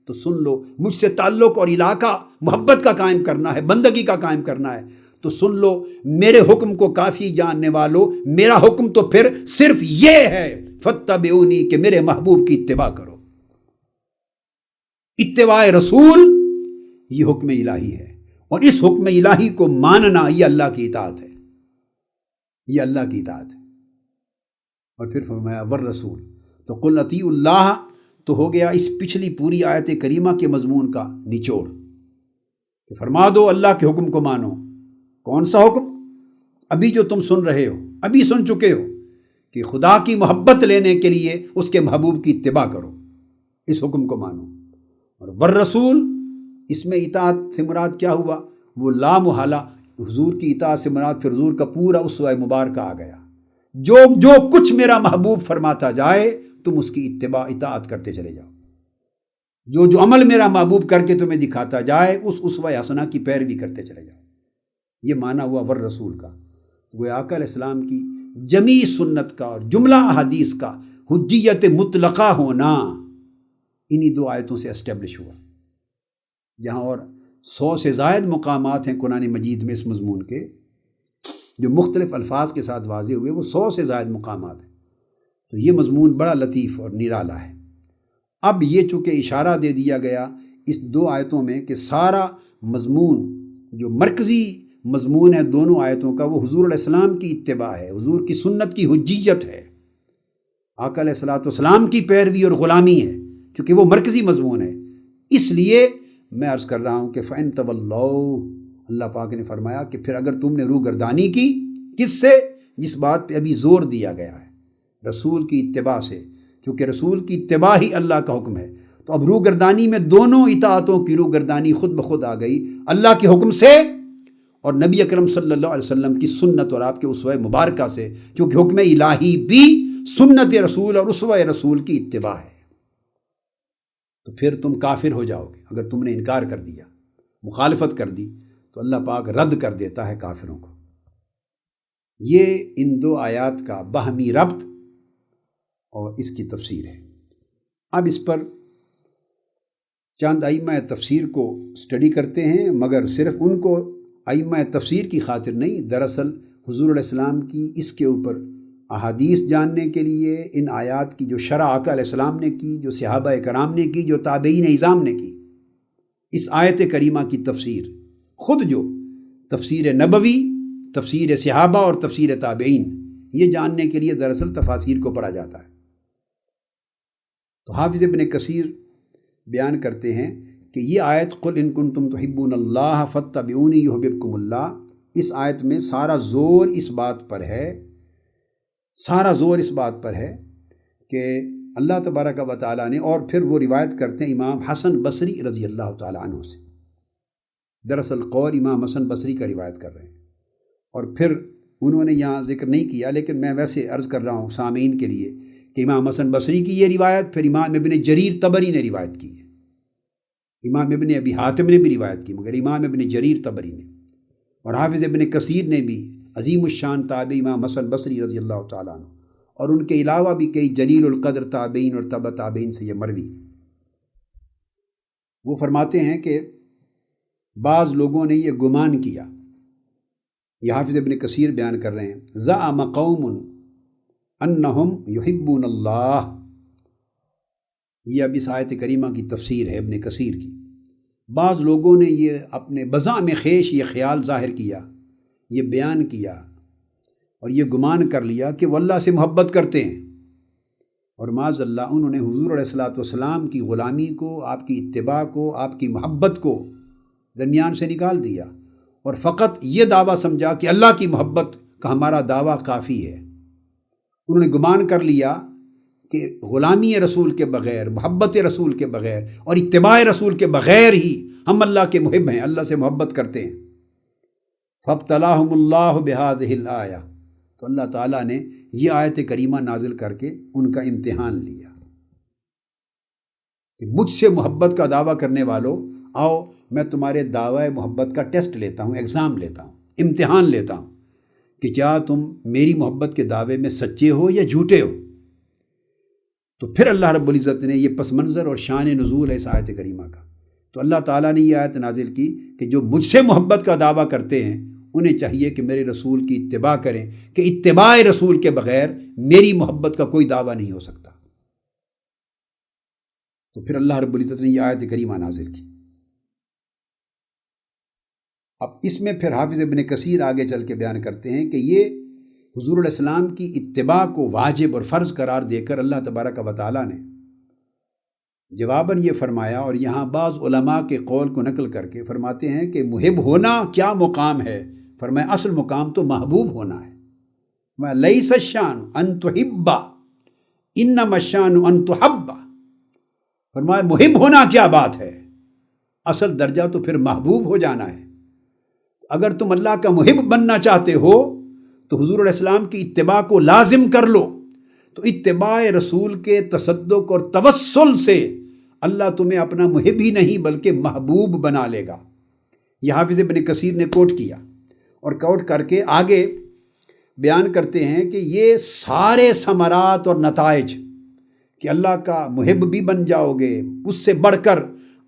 S2: تو سن لو۔ مجھ سے تعلق اور علاقہ محبت کا قائم کرنا ہے، بندگی کا قائم کرنا ہے تو سن لو، میرے حکم کو کافی جاننے والو، میرا حکم تو پھر صرف یہ ہے فاتبعونی کہ میرے محبوب کی اتباع کرو۔ اتباع رسول یہ حکم الہی ہے، اور اس حکم الہی کو ماننا یہ اللہ کی اطاعت ہے، یہ اللہ کی اطاعت ہے۔ اور پھر فرمایا والرسول، تو قل اطیعوا اللہ تو ہو گیا اس پچھلی پوری آیت کریمہ کے مضمون کا نچوڑ کہ فرما دو اللہ کے حکم کو مانو۔ کون سا حکم؟ ابھی جو تم سن رہے ہو، ابھی سن چکے ہو کہ خدا کی محبت لینے کے لیے اس کے محبوب کی اتباع کرو، اس حکم کو مانو۔ اور والرسول، اس میں اطاعت سے مراد کیا ہوا؟ وہ لا محالہ حضور کی اطاعت سے مراد پھر حضور کا پورا اسوہ مبارکہ آ گیا۔ جو کچھ میرا محبوب فرماتا جائے تم اس کی اتباع اطاعت کرتے چلے جاؤ، جو عمل میرا محبوب کر کے تمہیں دکھاتا جائے اس اسوہ حسنہ کی پیروی کرتے چلے جاؤ۔ یہ معنی ہوا والرسول کا۔ وہ آقا علیہ السلام کی جمیع سنت کا اور جملہ احادیث کا حجیت مطلقہ ہونا انہی دو آیتوں سے اسٹیبلش ہوا۔ یہاں اور 100 سے زائد مقامات ہیں قرآن مجید میں اس مضمون کے، جو مختلف الفاظ کے ساتھ واضح ہوئے، وہ 100 سے زائد مقامات ہیں۔ تو یہ مضمون بڑا لطیف اور نرالا ہے۔ اب یہ چونکہ اشارہ دے دیا گیا اس 2 آیتوں میں کہ سارا مضمون جو مرکزی مضمون ہے دونوں آیتوں کا وہ حضور علیہ السلام کی اتباع ہے، حضور کی سنت کی حجیت ہے، آقا علیہ السلام کی پیروی اور غلامی ہے، چونکہ وہ مرکزی مضمون ہے۔ اس لیے میں عرض کر رہا ہوں کہ فَإِن تَوَلَّوْا، اللہ پاک نے فرمایا کہ پھر اگر تم نے روگردانی کی، کس سے؟ جس بات پہ ابھی زور دیا گیا ہے، رسول کی اتباع سے، چونکہ رسول کی اتباع ہی اللہ کا حکم ہے۔ تو اب روگردانی میں دونوں اطاعتوں کی روگردانی خود بخود آ گئی، اللہ کے حکم سے اور نبی اکرم صلی اللہ علیہ وسلم کی سنت اور آپ کے اسوہ مبارکہ سے، چونکہ حکم الہی بھی سنت رسول اور اسوہ رسول کی اتباع ہے۔ تو پھر تم کافر ہو جاؤ گے اگر تم نے انکار کر دیا، مخالفت کر دی، تو اللہ پاک رد کر دیتا ہے کافروں کو۔ یہ ان 2 آیات کا باہمی ربط اور اس کی تفسیر ہے۔ اب اس پر چند ائمہ تفسیر کو اسٹڈی کرتے ہیں، مگر صرف ان کو ائمہ تفسیر کی خاطر نہیں، دراصل حضور علیہ السلام کی اس کے اوپر احادیث جاننے کے لیے، ان آیات کی جو شرح آقا علیہ السلام نے کی، جو صحابہ کرام نے کی، جو تابعین اعظام نے کی، اس آیت کریمہ کی تفسیر، خود جو تفسیر نبوی، تفسیر صحابہ اور تفسیر تابعین، یہ جاننے کے لیے دراصل تفاسیر کو پڑھا جاتا ہے۔ تو حافظ ابن کثیر بیان کرتے ہیں کہ یہ آیت قل ان کنتم تحبون اللہ فاتبعونی یحببکم اللہ، اس آیت میں سارا زور اس بات پر ہے کہ اللہ تبارک و تعالیٰ نے، اور پھر وہ روایت کرتے ہیں امام حسن بصری رضی اللہ تعالیٰ عنہ سے، دراصل قول امام حسن بصری کا روایت کر رہے ہیں، اور پھر انہوں نے یہاں ذکر نہیں کیا لیکن میں ویسے عرض کر رہا ہوں سامعین کے لیے کہ امام حسن بصری کی یہ روایت، پھر امام ابن جریر طبری نے روایت کی ہے، امام ابن ابی حاتم نے بھی روایت کی، مگر امام ابن جریر طبری نے، اور حافظ ابن کثیر نے بھی، عظیم الشان تابعی امام حسن بصری رضی اللہ تعالیٰ عنہ، اور ان کے علاوہ بھی کئی جلیل القدر تابعین اور تبع تابعین سے یہ مروی۔ وہ فرماتے ہیں کہ بعض لوگوں نے یہ گمان کیا، یہ حافظ ابن کثیر بیان کر رہے ہیں، زعم قوم انہم یحبون اللہ، یہ اب اس آیت کریمہ کی تفسیر ہے ابن کثیر کی۔ بعض لوگوں نے یہ اپنے بزعم خیش یہ خیال ظاہر کیا، یہ بیان کیا اور یہ گمان کر لیا کہ وہ اللہ سے محبت کرتے ہیں، اور معاذ اللہ انہوں نے حضور علیہ السلام کی غلامی کو، آپ کی اتباع کو، آپ کی محبت کو درمیان سے نکال دیا، اور فقط یہ دعویٰ سمجھا کہ اللہ کی محبت کا ہمارا دعویٰ کافی ہے۔ انہوں نے گمان کر لیا کہ غلامی رسول کے بغیر، محبت رسول کے بغیر اور اتباع رسول کے بغیر ہی ہم اللہ کے محب ہیں، اللہ سے محبت کرتے ہیں۔ فَابْتَلَاهُمُ اللَّهُ بِهَذِهِ الْآيَةِ، تو اللہ تعالیٰ نے یہ آیت کریمہ نازل کر کے ان کا امتحان لیا کہ مجھ سے محبت کا دعویٰ کرنے والوں، آؤ میں تمہارے دعوی محبت کا ٹیسٹ لیتا ہوں، ایگزام لیتا ہوں، امتحان لیتا ہوں کہ کیا تم میری محبت کے دعوے میں سچے ہو یا جھوٹے ہو۔ تو پھر اللہ رب العزت نے یہ پس منظر اور شان نزول ہے اس آیت کریمہ کا، تو اللہ تعالیٰ نے یہ آیت نازل کی کہ جو مجھ سے محبت کا دعویٰ کرتے ہیں انہیں چاہیے کہ میرے رسول کی اتباع کریں، کہ اتباع رسول کے بغیر میری محبت کا کوئی دعویٰ نہیں ہو سکتا۔ تو پھر اللہ رب العزت نے یہ آیت کریمہ نازل کی۔ اب اس میں پھر حافظ ابن کثیر آگے چل کے بیان کرتے ہیں کہ یہ حضور علیہ السلام کی اتباع کو واجب اور فرض قرار دے کر اللہ تبارک و تعالیٰ نے جواباً یہ فرمایا، اور یہاں بعض علماء کے قول کو نقل کر کے فرماتے ہیں کہ محب ہونا کیا مقام ہے؟ فرمایا اصل مقام تو محبوب ہونا ہے۔ لیس الشان ان تحب انما الشان ان تحب، فرمایا محب ہونا کیا بات ہے، اصل درجہ تو پھر محبوب ہو جانا ہے۔ اگر تم اللہ کا محب بننا چاہتے ہو تو حضور علیہ السلام کی اتباع کو لازم کر لو، تو اتباع رسول کے تصدق اور توسل سے اللہ تمہیں اپنا محب ہی نہیں بلکہ محبوب بنا لے گا۔ یہ حافظ ابن کثیر نے کوٹ کیا، اور کوٹ کر کے آگے بیان کرتے ہیں کہ یہ سارے ثمرات اور نتائج کہ اللہ کا محب بھی بن جاؤ گے، اس سے بڑھ کر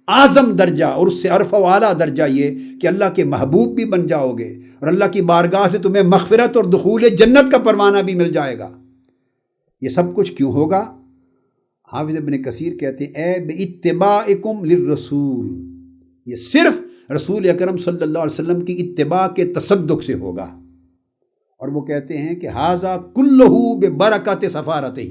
S2: اعظم درجہ اور اس سے ارفع و اعلیٰ درجہ یہ کہ اللہ کے محبوب بھی بن جاؤ گے، اور اللہ کی بارگاہ سے تمہیں مغفرت اور دخول جنت کا پروانہ بھی مل جائے گا۔ یہ سب کچھ کیوں ہوگا؟ حافظ ابن کثیر کہتے ہیں اے باتباعکم للرسول، یہ صرف رسول اکرم صلی اللہ علیہ وسلم کی اتباع کے تصدق سے ہوگا۔ اور وہ کہتے ہیں کہ ھذا کلہ ببرکات سفارتہ،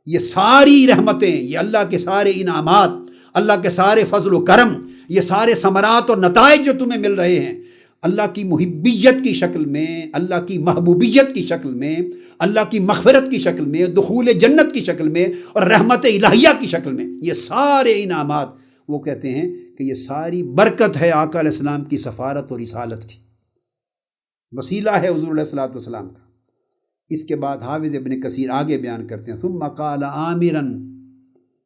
S2: یہ ساری رحمتیں، یہ اللہ کے سارے انعامات، اللہ کے سارے فضل و کرم، یہ سارے ثمرات اور نتائج جو تمہیں مل رہے ہیں، اللہ کی محبیت کی شکل میں، اللہ کی محبوبیت کی شکل میں، اللہ کی مغفرت کی شکل میں، دخول جنت کی شکل میں اور رحمت الہیہ کی شکل میں، یہ سارے انعامات وہ کہتے ہیں کہ یہ ساری برکت ہے آقا علیہ السلام کی سفارت اور رسالت کی، وسیلہ ہے حضور علیہ الصلوۃ والسلام کا۔ اس کے بعد حافظ ابن کثیر آگے بیان کرتے ہیں ثم قال آمرا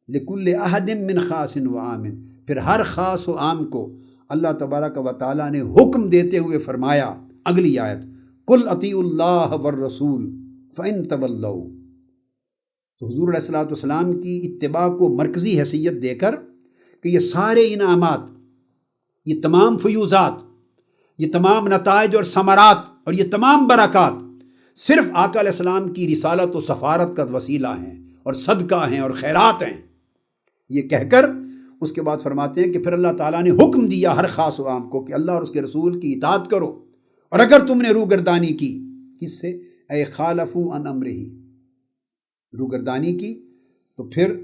S2: لکل احد من خاص و عام، پھر ہر خاص و عام کو اللہ تبارک و تعالیٰ نے حکم دیتے ہوئے فرمایا، اگلی آیت قل اطیعوا اللہ والرسول فإن تولوا، تو حضور علیہ الصلوۃ والسلام کی اتباع کو مرکزی حیثیت دے کر کہ یہ سارے انعامات، یہ تمام فیوزات، یہ تمام نتائج اور ثمرات اور یہ تمام برکات صرف آقا علیہ السلام کی رسالت و سفارت کا وسیلہ ہیں اور صدقہ ہیں اور خیرات ہیں، یہ کہہ کر اس کے بعد فرماتے ہیں کہ پھر اللہ تعالیٰ نے حکم دیا ہر خاص و عام کو کہ اللہ اور اس کے رسول کی اطاعت کرو، اور اگر تم نے روگردانی کی، کس سے؟ اے خالفوا عن امرہ، روگردانی کی تو پھر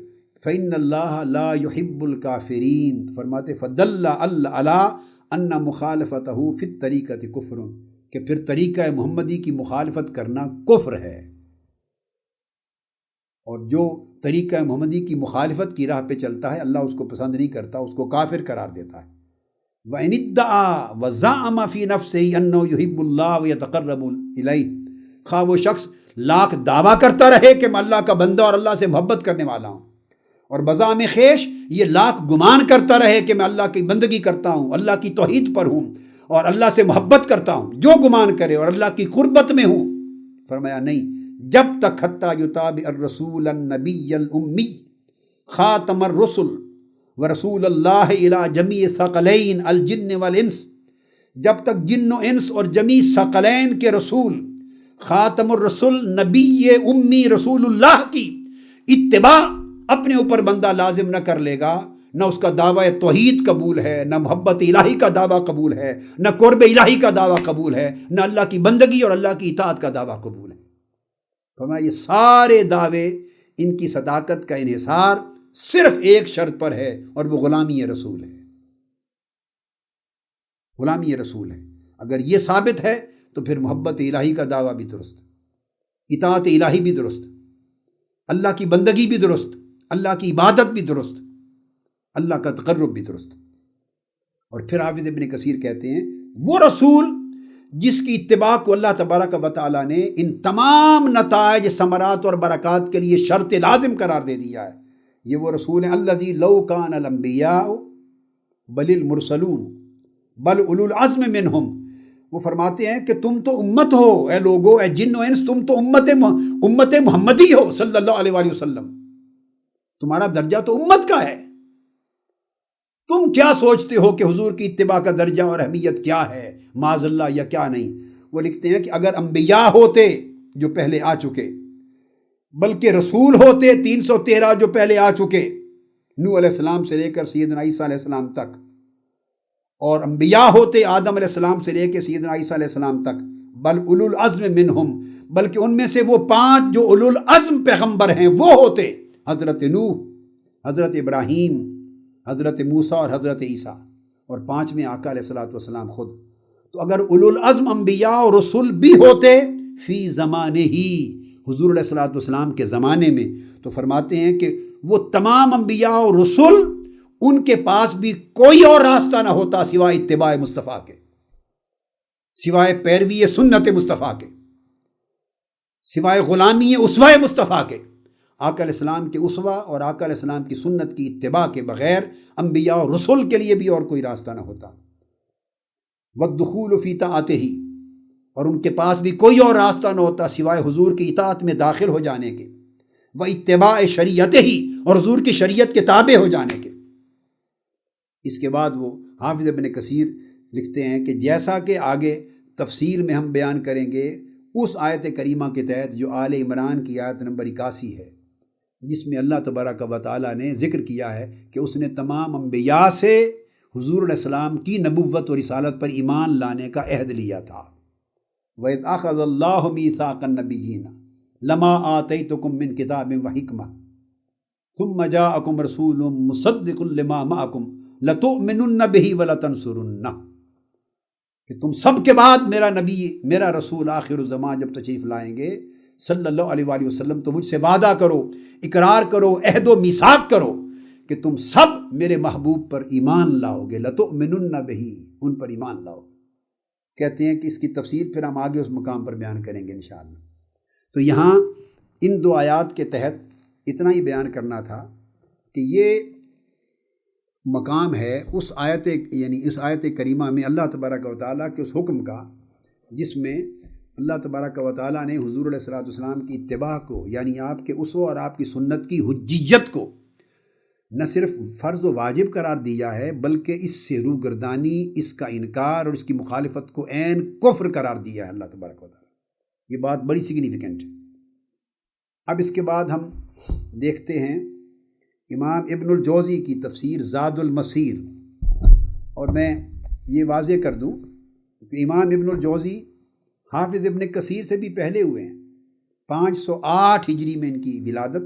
S2: فإن اللہ لا يحب الکافرین، فرماتے فدل علی ان مخالفتہ فی الطریقۃ کفر، کہ پھر طریقہ محمدی کی مخالفت کرنا کفر ہے، اور جو طریقہ محمدی کی مخالفت کی راہ پہ چلتا ہے اللہ اس کو پسند نہیں کرتا، اس کو کافر قرار دیتا ہے۔ وَإِنِ ادَّعَىٰ وَزَعَمَ فِي نَفْسِهِ أَنَّهُ يُحِبُّ اللَّهَ وَيَتَقَرَّبُ إِلَيْهِ، خواہ وہ شخص لاکھ دعویٰ کرتا رہے کہ میں اللہ کا بندہ اور اللہ سے محبت کرنے والا ہوں، اور بزعم خیش یہ لاکھ گمان کرتا رہے کہ میں اللہ کی بندگی کرتا ہوں، اللہ کی توحید پر ہوں اور اللہ سے محبت کرتا ہوں، جو گمان کرے اور اللہ کی قربت میں ہوں، فرمایا نہیں، جب تک حتی یتابع الرسول النبی الامی خاتم الرسل ورسول اللہ الی جمیع ثقلین الجن والانس، جب تک جن و انس اور جمیع ثقلین کے رسول خاتم الرسل نبی امی رسول اللہ کی اتباع اپنے اوپر بندہ لازم نہ کر لے گا، نہ اس کا دعویٰ توحید قبول ہے، نہ محبت الہی کا دعویٰ قبول ہے، نہ قرب الہی کا دعویٰ قبول ہے، نہ اللہ کی بندگی اور اللہ کی اطاعت کا دعویٰ قبول ہے۔ فرمایا یہ سارے دعوے، ان کی صداقت کا انحصار صرف ایک شرط پر ہے، اور وہ غلامی رسول ہے، غلامی رسول ہے۔ اگر یہ ثابت ہے تو پھر محبت الہی کا دعویٰ بھی درست، اطاعت الہی بھی درست، اللہ کی بندگی بھی درست، اللہ کی عبادت بھی درست، اللہ کا تقرب بھی درست۔ اور پھر حافظ ابن کثیر کہتے ہیں وہ رسول جس کی اتباع کو اللہ تبارک و تعالیٰ نے ان تمام نتائج، ثمرات اور برکات کے لیے شرط لازم قرار دے دیا ہے، یہ وہ رسول ہیں الذی لو کان الانبیاء بل المرسلون بل اولو العزم منہم، وہ فرماتے ہیں کہ تم تو امت ہو، اے لوگو، اے جن و انس، تم تو امت محمدی ہو صلی اللہ علیہ وآلہ وسلم، تمہارا درجہ تو امت کا ہے، تم کیا سوچتے ہو کہ حضور کی اتباع کا درجہ اور اہمیت کیا ہے، معاذ اللہ، یا کیا نہیں۔ وہ لکھتے ہیں کہ اگر انبیاء ہوتے جو پہلے آ چکے، بلکہ رسول ہوتے 313 جو پہلے آ چکے، نوح علیہ السلام سے لے کر سیدنا عیسیٰ علیہ السلام تک، اور انبیاء ہوتے آدم علیہ السلام سے لے کے سیدنا عیسیٰ علیہ السلام تک، بل اولو العزم منہم، بلکہ ان میں سے وہ 5 جو اولو العزم پیغمبر ہیں وہ ہوتے، حضرت نوح، حضرت ابراہیم، حضرت موسیٰ اور حضرت عیسیٰ، اور 5ویں آقا علیہ الصلوۃ والسلام خود۔ تو اگر اولو العزم انبیاء اور رسول بھی ہوتے فی زمانے ہی، حضور علیہ الصلوۃ والسلام کے زمانے میں، تو فرماتے ہیں کہ وہ تمام انبیاء اور رسول ان کے پاس بھی کوئی اور راستہ نہ ہوتا سوائے اتباع مصطفیٰ کے، سوائے پیروی سنت مصطفیٰ کے، سوائے غلامی اسوہ مصطفیٰ کے۔ آقا علیہ السلام کے اسوہ اور آقا علیہ السلام کی سنت کی اتباع کے بغیر انبیاء اور رسول کے لیے بھی اور کوئی راستہ نہ ہوتا۔ والدخول فی طاعتہ، اور ان کے پاس بھی کوئی اور راستہ نہ ہوتا سوائے حضور کی اطاعت میں داخل ہو جانے کے، و اتباع شریعتہ، اور حضور کی شریعت کے تابع ہو جانے کے۔ اس کے بعد وہ حافظ ابن کثیر لکھتے ہیں کہ جیسا کہ آگے تفصیل میں ہم بیان کریں گے اس آیت کریمہ کے تحت جو آل عمران کی آیت نمبر 81 ہے، جس میں اللہ تبارک و تعالیٰ نے ذکر کیا ہے کہ اس نے تمام انبیاء سے حضور علیہ السلام کی نبوت اور رسالت پر ایمان لانے کا عہد لیا تھا۔ وَإِذْ أَخَذَ اللَّهُ مِيثَاقَ النَّبِيِّينَ لَمَا آتَيْتُكُم مِّن كِتَابٍ وَحِكْمَةٍ ثُمَّ جَاءَكُمْ رَسُولٌ مُّصَدِّقٌ لِّمَا مَعَكُمْ لَتُؤْمِنُنَّ بِهِ وَلَتَنصُرُنَّهُ، کہ تم سب کے بعد میرا نبی، میرا رسول آخر الزمان جب تشریف لائیں گے صلی اللہ علیہ وآلہ وسلم، تو مجھ سے وعدہ کرو، اقرار کرو، عہد و میثاق کرو کہ تم سب میرے محبوب پر ایمان لاؤ گے، لَتُؤْمِنُنَّ بِهِ، ان پر ایمان لاؤ گے۔ کہتے ہیں کہ اس کی تفصیل پھر ہم آگے اس مقام پر بیان کریں گے انشاءاللہ۔ تو یہاں ان دو آیات کے تحت اتنا ہی بیان کرنا تھا کہ یہ مقام ہے اس آیت، یعنی اس آیت کریمہ میں اللہ تبارک و تعالیٰ کے اس حکم کا، جس میں اللہ تبارک و تعالیٰ نے حضور علیہ الصلوۃ والسلام کی اتباع کو، یعنی آپ کے اسوہ اور آپ کی سنت کی حجیت کو نہ صرف فرض و واجب قرار دیا ہے، بلکہ اس سے روگردانی، اس کا انکار اور اس کی مخالفت کو عین کفر قرار دیا ہے اللہ تبارک و تعالیٰ۔ یہ بات بڑی سگنیفیکنٹ ہے۔ اب اس کے بعد ہم دیکھتے ہیں امام ابن الجوزی کی تفسیر زاد المسیر، اور میں یہ واضح کر دوں کہ امام ابن الجوزی حافظ ابن کثیر سے بھی پہلے ہوئے ہیں۔ 508 ہجری میں ان کی ولادت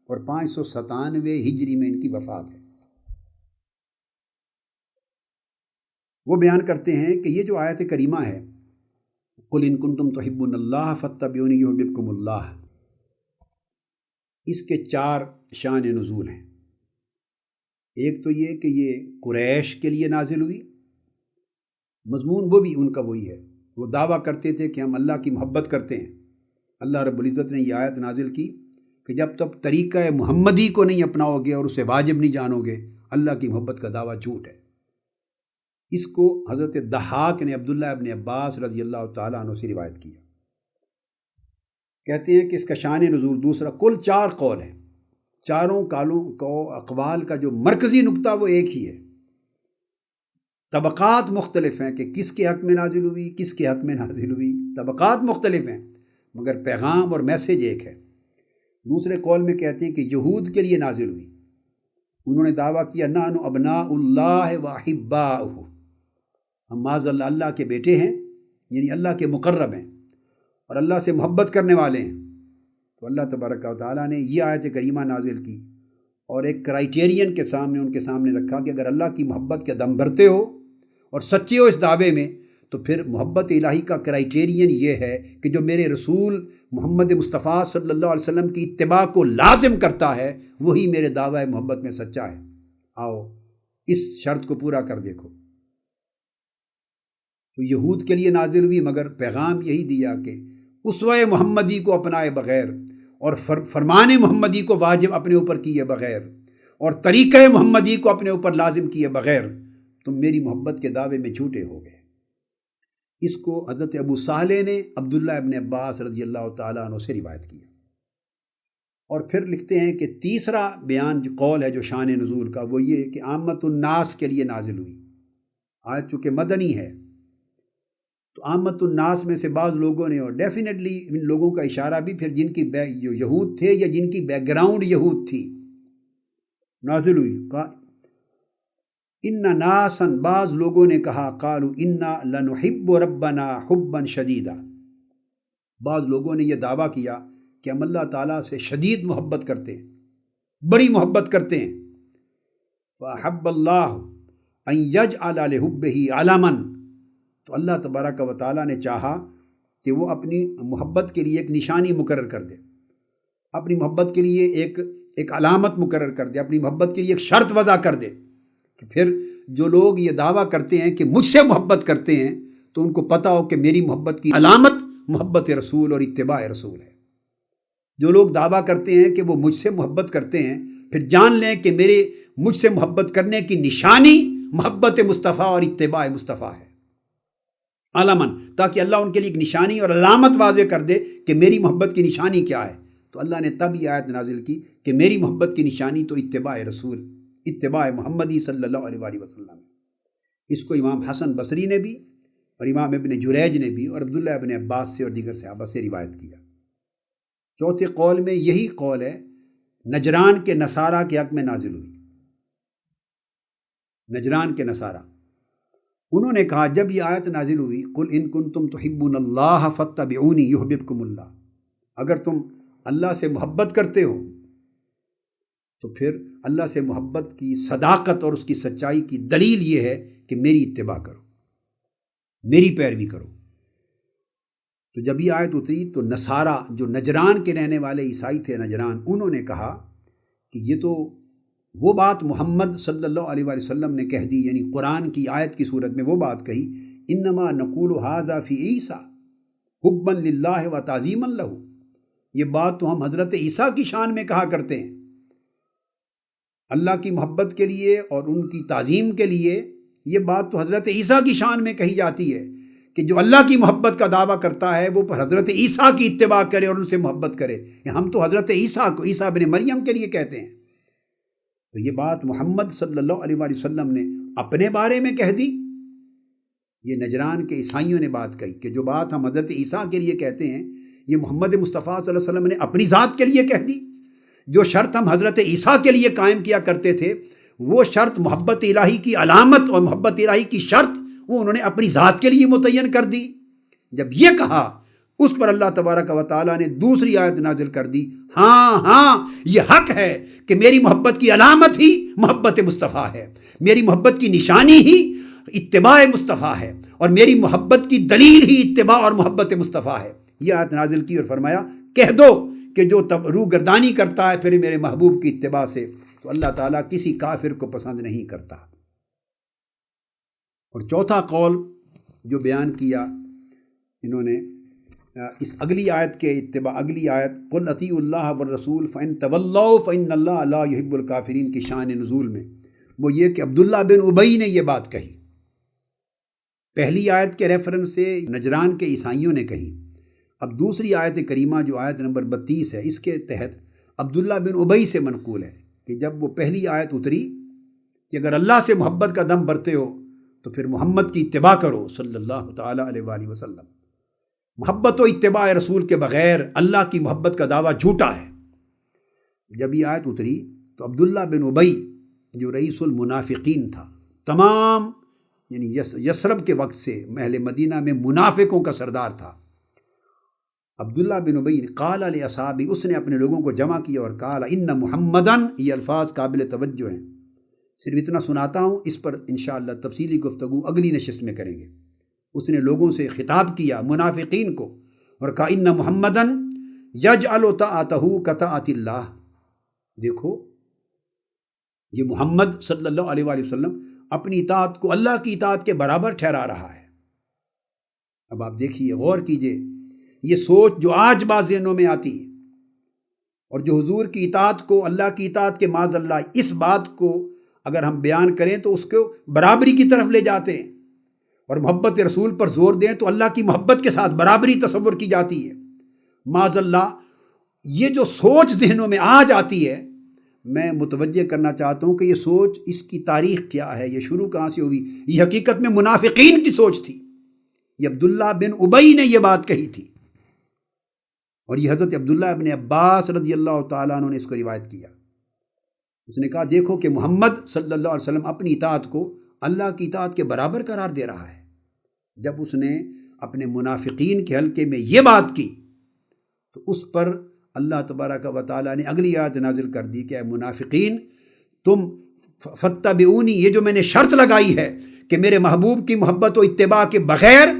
S2: اور 597 ہجری میں ان کی وفات ہے۔ وہ بیان کرتے ہیں کہ یہ جو آیت کریمہ ہے، قُلْ إِن كُنتُمْ تُحِبُّونَ اللَّهَ فَاتَّبِعُونِي يُحْبِبْكُمُ اللَّهُ، اس کے 4 شان نزول ہیں۔ ایک تو یہ کہ یہ قریش کے لیے نازل ہوئی، مضمون وہ بھی ان کا وہی ہے، وہ دعویٰ کرتے تھے کہ ہم اللہ کی محبت کرتے ہیں۔ اللہ رب العزت نے یہ آیت نازل کی کہ جب تک طریقہ محمدی کو نہیں اپناؤ گے اور اسے واجب نہیں جانو گے، اللہ کی محبت کا دعویٰ جھوٹ ہے۔ اس کو حضرت ضحاک نے عبداللہ ابن عباس رضی اللہ تعالیٰ عنہ سے روایت کیا۔ کہتے ہیں کہ اس کا شان نزول دوسرا، کل 4 قول ہیں، چاروں کالوں کو اقوال کا جو مرکزی نقطہ وہ ایک ہی ہے۔ طبقات مختلف ہیں کہ کس کے حق میں نازل ہوئی، کس کے حق میں نازل ہوئی، طبقات مختلف ہیں، مگر پیغام اور میسیج ایک ہے۔ دوسرے قول میں کہتے ہیں کہ یہود کے لیے نازل ہوئی، انہوں نے دعویٰ کیا نحن ابناء اللہ و احباؤہ، ہم معاذ اللہ اللہ کے بیٹے ہیں، یعنی اللہ کے مقرب ہیں اور اللہ سے محبت کرنے والے ہیں۔ تو اللہ تبارک و تعالیٰ نے یہ آیت کریمہ نازل کی اور ایک کرائیٹیرین کے سامنے ان کے سامنے رکھا کہ اگر اللہ کی محبت کے دم بھرتے ہو اور سچے ہو اس دعوے میں، تو پھر محبت الہی کا کرائیٹیرین یہ ہے کہ جو میرے رسول محمد مصطفیٰ صلی اللہ علیہ وسلم کی اتباع کو لازم کرتا ہے وہی میرے دعوی محبت میں سچا ہے۔ آؤ اس شرط کو پورا کر دیکھو۔ تو یہود کے لیے نازل ہوئی، مگر پیغام یہی دیا کہ اسوہ محمدی کو اپنائے بغیر اور فرمان محمدی کو واجب اپنے اوپر کیے بغیر اور طریقہ محمدی کو اپنے اوپر لازم کیے بغیر تم میری محبت کے دعوے میں جھوٹے ہو گئے۔ اس کو حضرت ابو صالح نے عبداللہ ابن عباس رضی اللہ تعالیٰ عنہ سے روایت کیا۔ اور پھر لکھتے ہیں کہ تیسرا بیان جو قول ہے جو شان نزول کا، وہ یہ کہ عامت الناس کے لیے نازل ہوئی۔ آیت چونکہ مدنی ہے تو عامت الناس میں سے بعض لوگوں نے، اور ڈیفینیٹلی ان لوگوں کا اشارہ بھی پھر جن کی جو یہود تھے یا جن کی بیک گراؤنڈ یہود تھی، نازل ہوئی، کہا ان ناسن، بعض لوگوں نے کہا قالوا انا لنحب ربنا حبا شدیدا، بعض لوگوں نے یہ دعویٰ کیا کہ ہم اللہ تعالیٰ سے شدید محبت کرتے ہیں، بڑی محبت کرتے ہیں۔ فَأَحَبَّ اللَّهُ أَن يَجْعَلَ لِحُبِّهِ عَلَمًا، تو اللہ تبارک و تعالیٰ نے چاہا کہ وہ اپنی محبت کے لیے ایک نشانی مقرر کر دے، اپنی محبت کے لیے ایک ایک علامت مقرر کر دے، اپنی محبت کے لیے ایک شرط وضع کر دے کہ پھر جو لوگ یہ دعویٰ کرتے ہیں کہ مجھ سے محبت کرتے ہیں تو ان کو پتہ ہو کہ میری محبت کی علامت محبت رسول اور اتباع رسول ہے۔ جو لوگ دعویٰ کرتے ہیں کہ وہ مجھ سے محبت کرتے ہیں، پھر جان لیں کہ میرے مجھ سے محبت کرنے کی نشانی محبت مصطفیٰ اور اتباع مصطفیٰ ہے، علامن، تاکہ اللہ ان کے لیے ایک نشانی اور علامت واضح کر دے کہ میری محبت کی نشانی کیا ہے۔ تو اللہ نے تب یہ آیت نازل کی کہ میری محبت کی نشانی تو اتباع رسول، اتباع محمدی صلی اللہ علیہ وآلہ وسلم۔ اس کو امام حسن بصری نے بھی اور امام ابن جریج نے بھی اور عبداللہ ابن عباس سے اور دیگر صحابہ سے روایت کیا۔ چوتھے قول میں یہی قول ہے نجران کے نصارہ کے حق میں نازل ہوئی۔ نجران کے نصارہ انہوں نے کہا جب یہ آیت نازل ہوئی قل ان کنتم تحبون اللہ فاتبعونی یحببکم اللہ، اگر تم اللہ سے محبت کرتے ہو تو پھر اللہ سے محبت کی صداقت اور اس کی سچائی کی دلیل یہ ہے کہ میری اتباع کرو، میری پیروی کرو۔ تو جب یہ آیت اتری تو نصارہ جو نجران کے رہنے والے عیسائی تھے نجران، انہوں نے کہا کہ یہ تو وہ بات محمد صلی اللہ علیہ وآلہ وسلم نے کہہ دی، یعنی قرآن کی آیت کی صورت میں وہ بات کہی انما نقول ھذا فی عیسیٰ حبا للہ و تعظیما لہ، یہ بات تو ہم حضرت عیسیٰ کی شان میں کہا کرتے ہیں، اللہ کی محبت کے لیے اور ان کی تعظیم کے لیے یہ بات تو حضرت عیسیٰ کی شان میں کہی جاتی ہے کہ جو اللہ کی محبت کا دعویٰ کرتا ہے وہ پر حضرت عیسیٰ کی اتباع کرے اور ان سے محبت کرے۔ ہم تو حضرت عیسیٰ کو عیسیٰ بن مریم کے لیے کہتے ہیں۔ تو یہ بات محمد صلی اللہ علیہ وآلہ وسلم نے اپنے بارے میں کہہ دی، یہ نجران کے عیسائیوں نے بات کہی کہ جو بات ہم حضرت عیسیٰ کے لیے کہتے ہیں یہ محمد مصطفیٰ صلی اللہ علیہ وسلم نے اپنی ذات کے لیے کہہ دی۔ جو شرط ہم حضرت عیسیٰ کے لیے قائم کیا کرتے تھے وہ شرط محبت الہی کی علامت اور محبت الہی کی شرط وہ انہوں نے اپنی ذات کے لیے متعین کر دی۔ جب یہ کہا اس پر اللہ تبارک و تعالیٰ نے دوسری آیت نازل کر دی، ہاں یہ حق ہے کہ میری محبت کی علامت ہی محبت مصطفیٰ ہے، میری محبت کی نشانی ہی اتباع مصطفیٰ ہے، اور میری محبت کی دلیل ہی اتباع اور محبت مصطفیٰ ہے۔ یہ آیت نازل کی اور فرمایا کہہ دو کہ جو روح گردانی کرتا ہے پھر میرے محبوب کی اتباع سے تو اللہ تعالیٰ کسی کافر کو پسند نہیں کرتا۔ اور چوتھا قول جو بیان کیا انہوں نے اس اگلی آیت کے اتباع، اگلی آیت قل اطیعوا اللہ والرسول فإن تولوا فإن اللہ لا يحب الکافرین کی شان نزول میں، وہ یہ کہ عبداللہ بن ابی نے یہ بات کہی، پہلی آیت کے ریفرنس سے نجران کے عیسائیوں نے کہی۔ اب دوسری آیت کریمہ جو آیت نمبر 32 ہے اس کے تحت عبداللہ بن ابی سے منقول ہے کہ جب وہ پہلی آیت اتری کہ اگر اللہ سے محبت کا دم بھرتے ہو تو پھر محمد کی اتباع کرو صلی اللہ تعالیٰ علیہ وآلہ وسلم، محبت و اتباع رسول کے بغیر اللہ کی محبت کا دعویٰ جھوٹا ہے۔ جب یہ آیت اتری تو عبداللہ بن ابی جو رئیس المنافقین تھا، تمام یعنی یثرب کے وقت سے اہل مدینہ میں منافقوں کا سردار تھا، عبداللہ بن ابی قال لاصحابہ، اس نے اپنے لوگوں کو جمع کیا اور قال ان محمدن، یہ الفاظ قابل توجہ ہیں، صرف اتنا سناتا ہوں، اس پر انشاءاللہ تفصیلی گفتگو اگلی نشست میں کریں گے۔ اس نے لوگوں سے خطاب کیا منافقین کو اور کہا ان محمدن یجعل طاعتہ کطاعت اللہ، دیکھو یہ محمد صلی اللہ علیہ وآلہ وسلم اپنی اطاعت کو اللہ کی اطاعت کے برابر ٹھہرا رہا ہے۔ اب آپ دیکھیے، غور کیجئے، یہ سوچ جو آج بعض ذہنوں میں آتی ہے اور جو حضور کی اطاعت کو اللہ کی اطاعت کے معاذ اللہ اس بات کو اگر ہم بیان کریں تو اس کو برابری کی طرف لے جاتے ہیں اور محبت رسول پر زور دیں تو اللہ کی محبت کے ساتھ برابری تصور کی جاتی ہے معاذ اللہ۔ یہ جو سوچ ذہنوں میں آج آتی ہے، میں متوجہ کرنا چاہتا ہوں کہ یہ سوچ، اس کی تاریخ کیا ہے، یہ شروع کہاں سے ہوئی؟ یہ حقیقت میں منافقین کی سوچ تھی، یہ عبداللہ بن ابی نے یہ بات کہی تھی، اور یہ حضرت عبداللہ ابن عباس رضی اللہ تعالیٰ عنہ نے اس کو روایت کیا۔ اس نے کہا دیکھو کہ محمد صلی اللہ علیہ وسلم اپنی اطاعت کو اللہ کی اطاعت کے برابر قرار دے رہا ہے۔ جب اس نے اپنے منافقین کے حلقے میں یہ بات کی تو اس پر اللہ تبارک و تعالیٰ نے اگلی آیت نازل کر دی کہ اے منافقین، تم فاتبعونی، یہ جو میں نے شرط لگائی ہے کہ میرے محبوب کی محبت و اتباع کے بغیر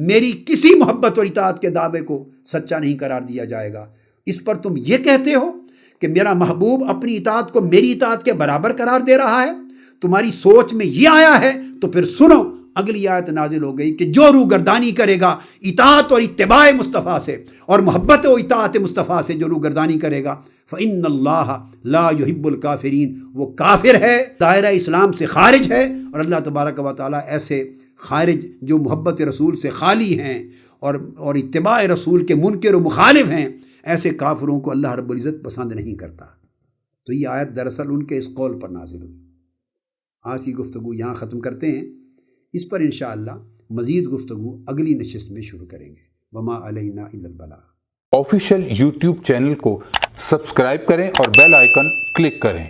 S2: میری کسی محبت اور اطاعت کے دعوے کو سچا نہیں قرار دیا جائے گا، اس پر تم یہ کہتے ہو کہ میرا محبوب اپنی اطاعت کو میری اطاعت کے برابر قرار دے رہا ہے؟ تمہاری سوچ میں یہ آیا ہے تو پھر سنو، اگلی آیت نازل ہو گئی کہ جو روگردانی کرے گا اطاعت اور اتباع مصطفیٰ سے اور محبت و اطاعت مصطفیٰ سے، جو روگردانی کرے گا فَإِنَّ اللَّهَ لَا يُحِبُّ الْكَافِرِينَ، وہ کافر ہے، دائرہ اسلام سے خارج ہے، اور اللہ تبارک و تعالیٰ ایسے خارج جو محبت رسول سے خالی ہیں اور اتباع رسول کے منکر و مخالف ہیں، ایسے کافروں کو اللہ رب العزت پسند نہیں کرتا۔ تو یہ آیت دراصل ان کے اس قول پر نازل ہوئی۔ آج کی گفتگو یہاں ختم کرتے ہیں، اس پر انشاءاللہ مزید گفتگو اگلی نشست میں شروع کریں گے۔ وما علینا الا البلاغ۔
S1: آفیشیل یوٹیوب چینل کو سبسکرائب کریں اور بیل آئیکن کلک کریں۔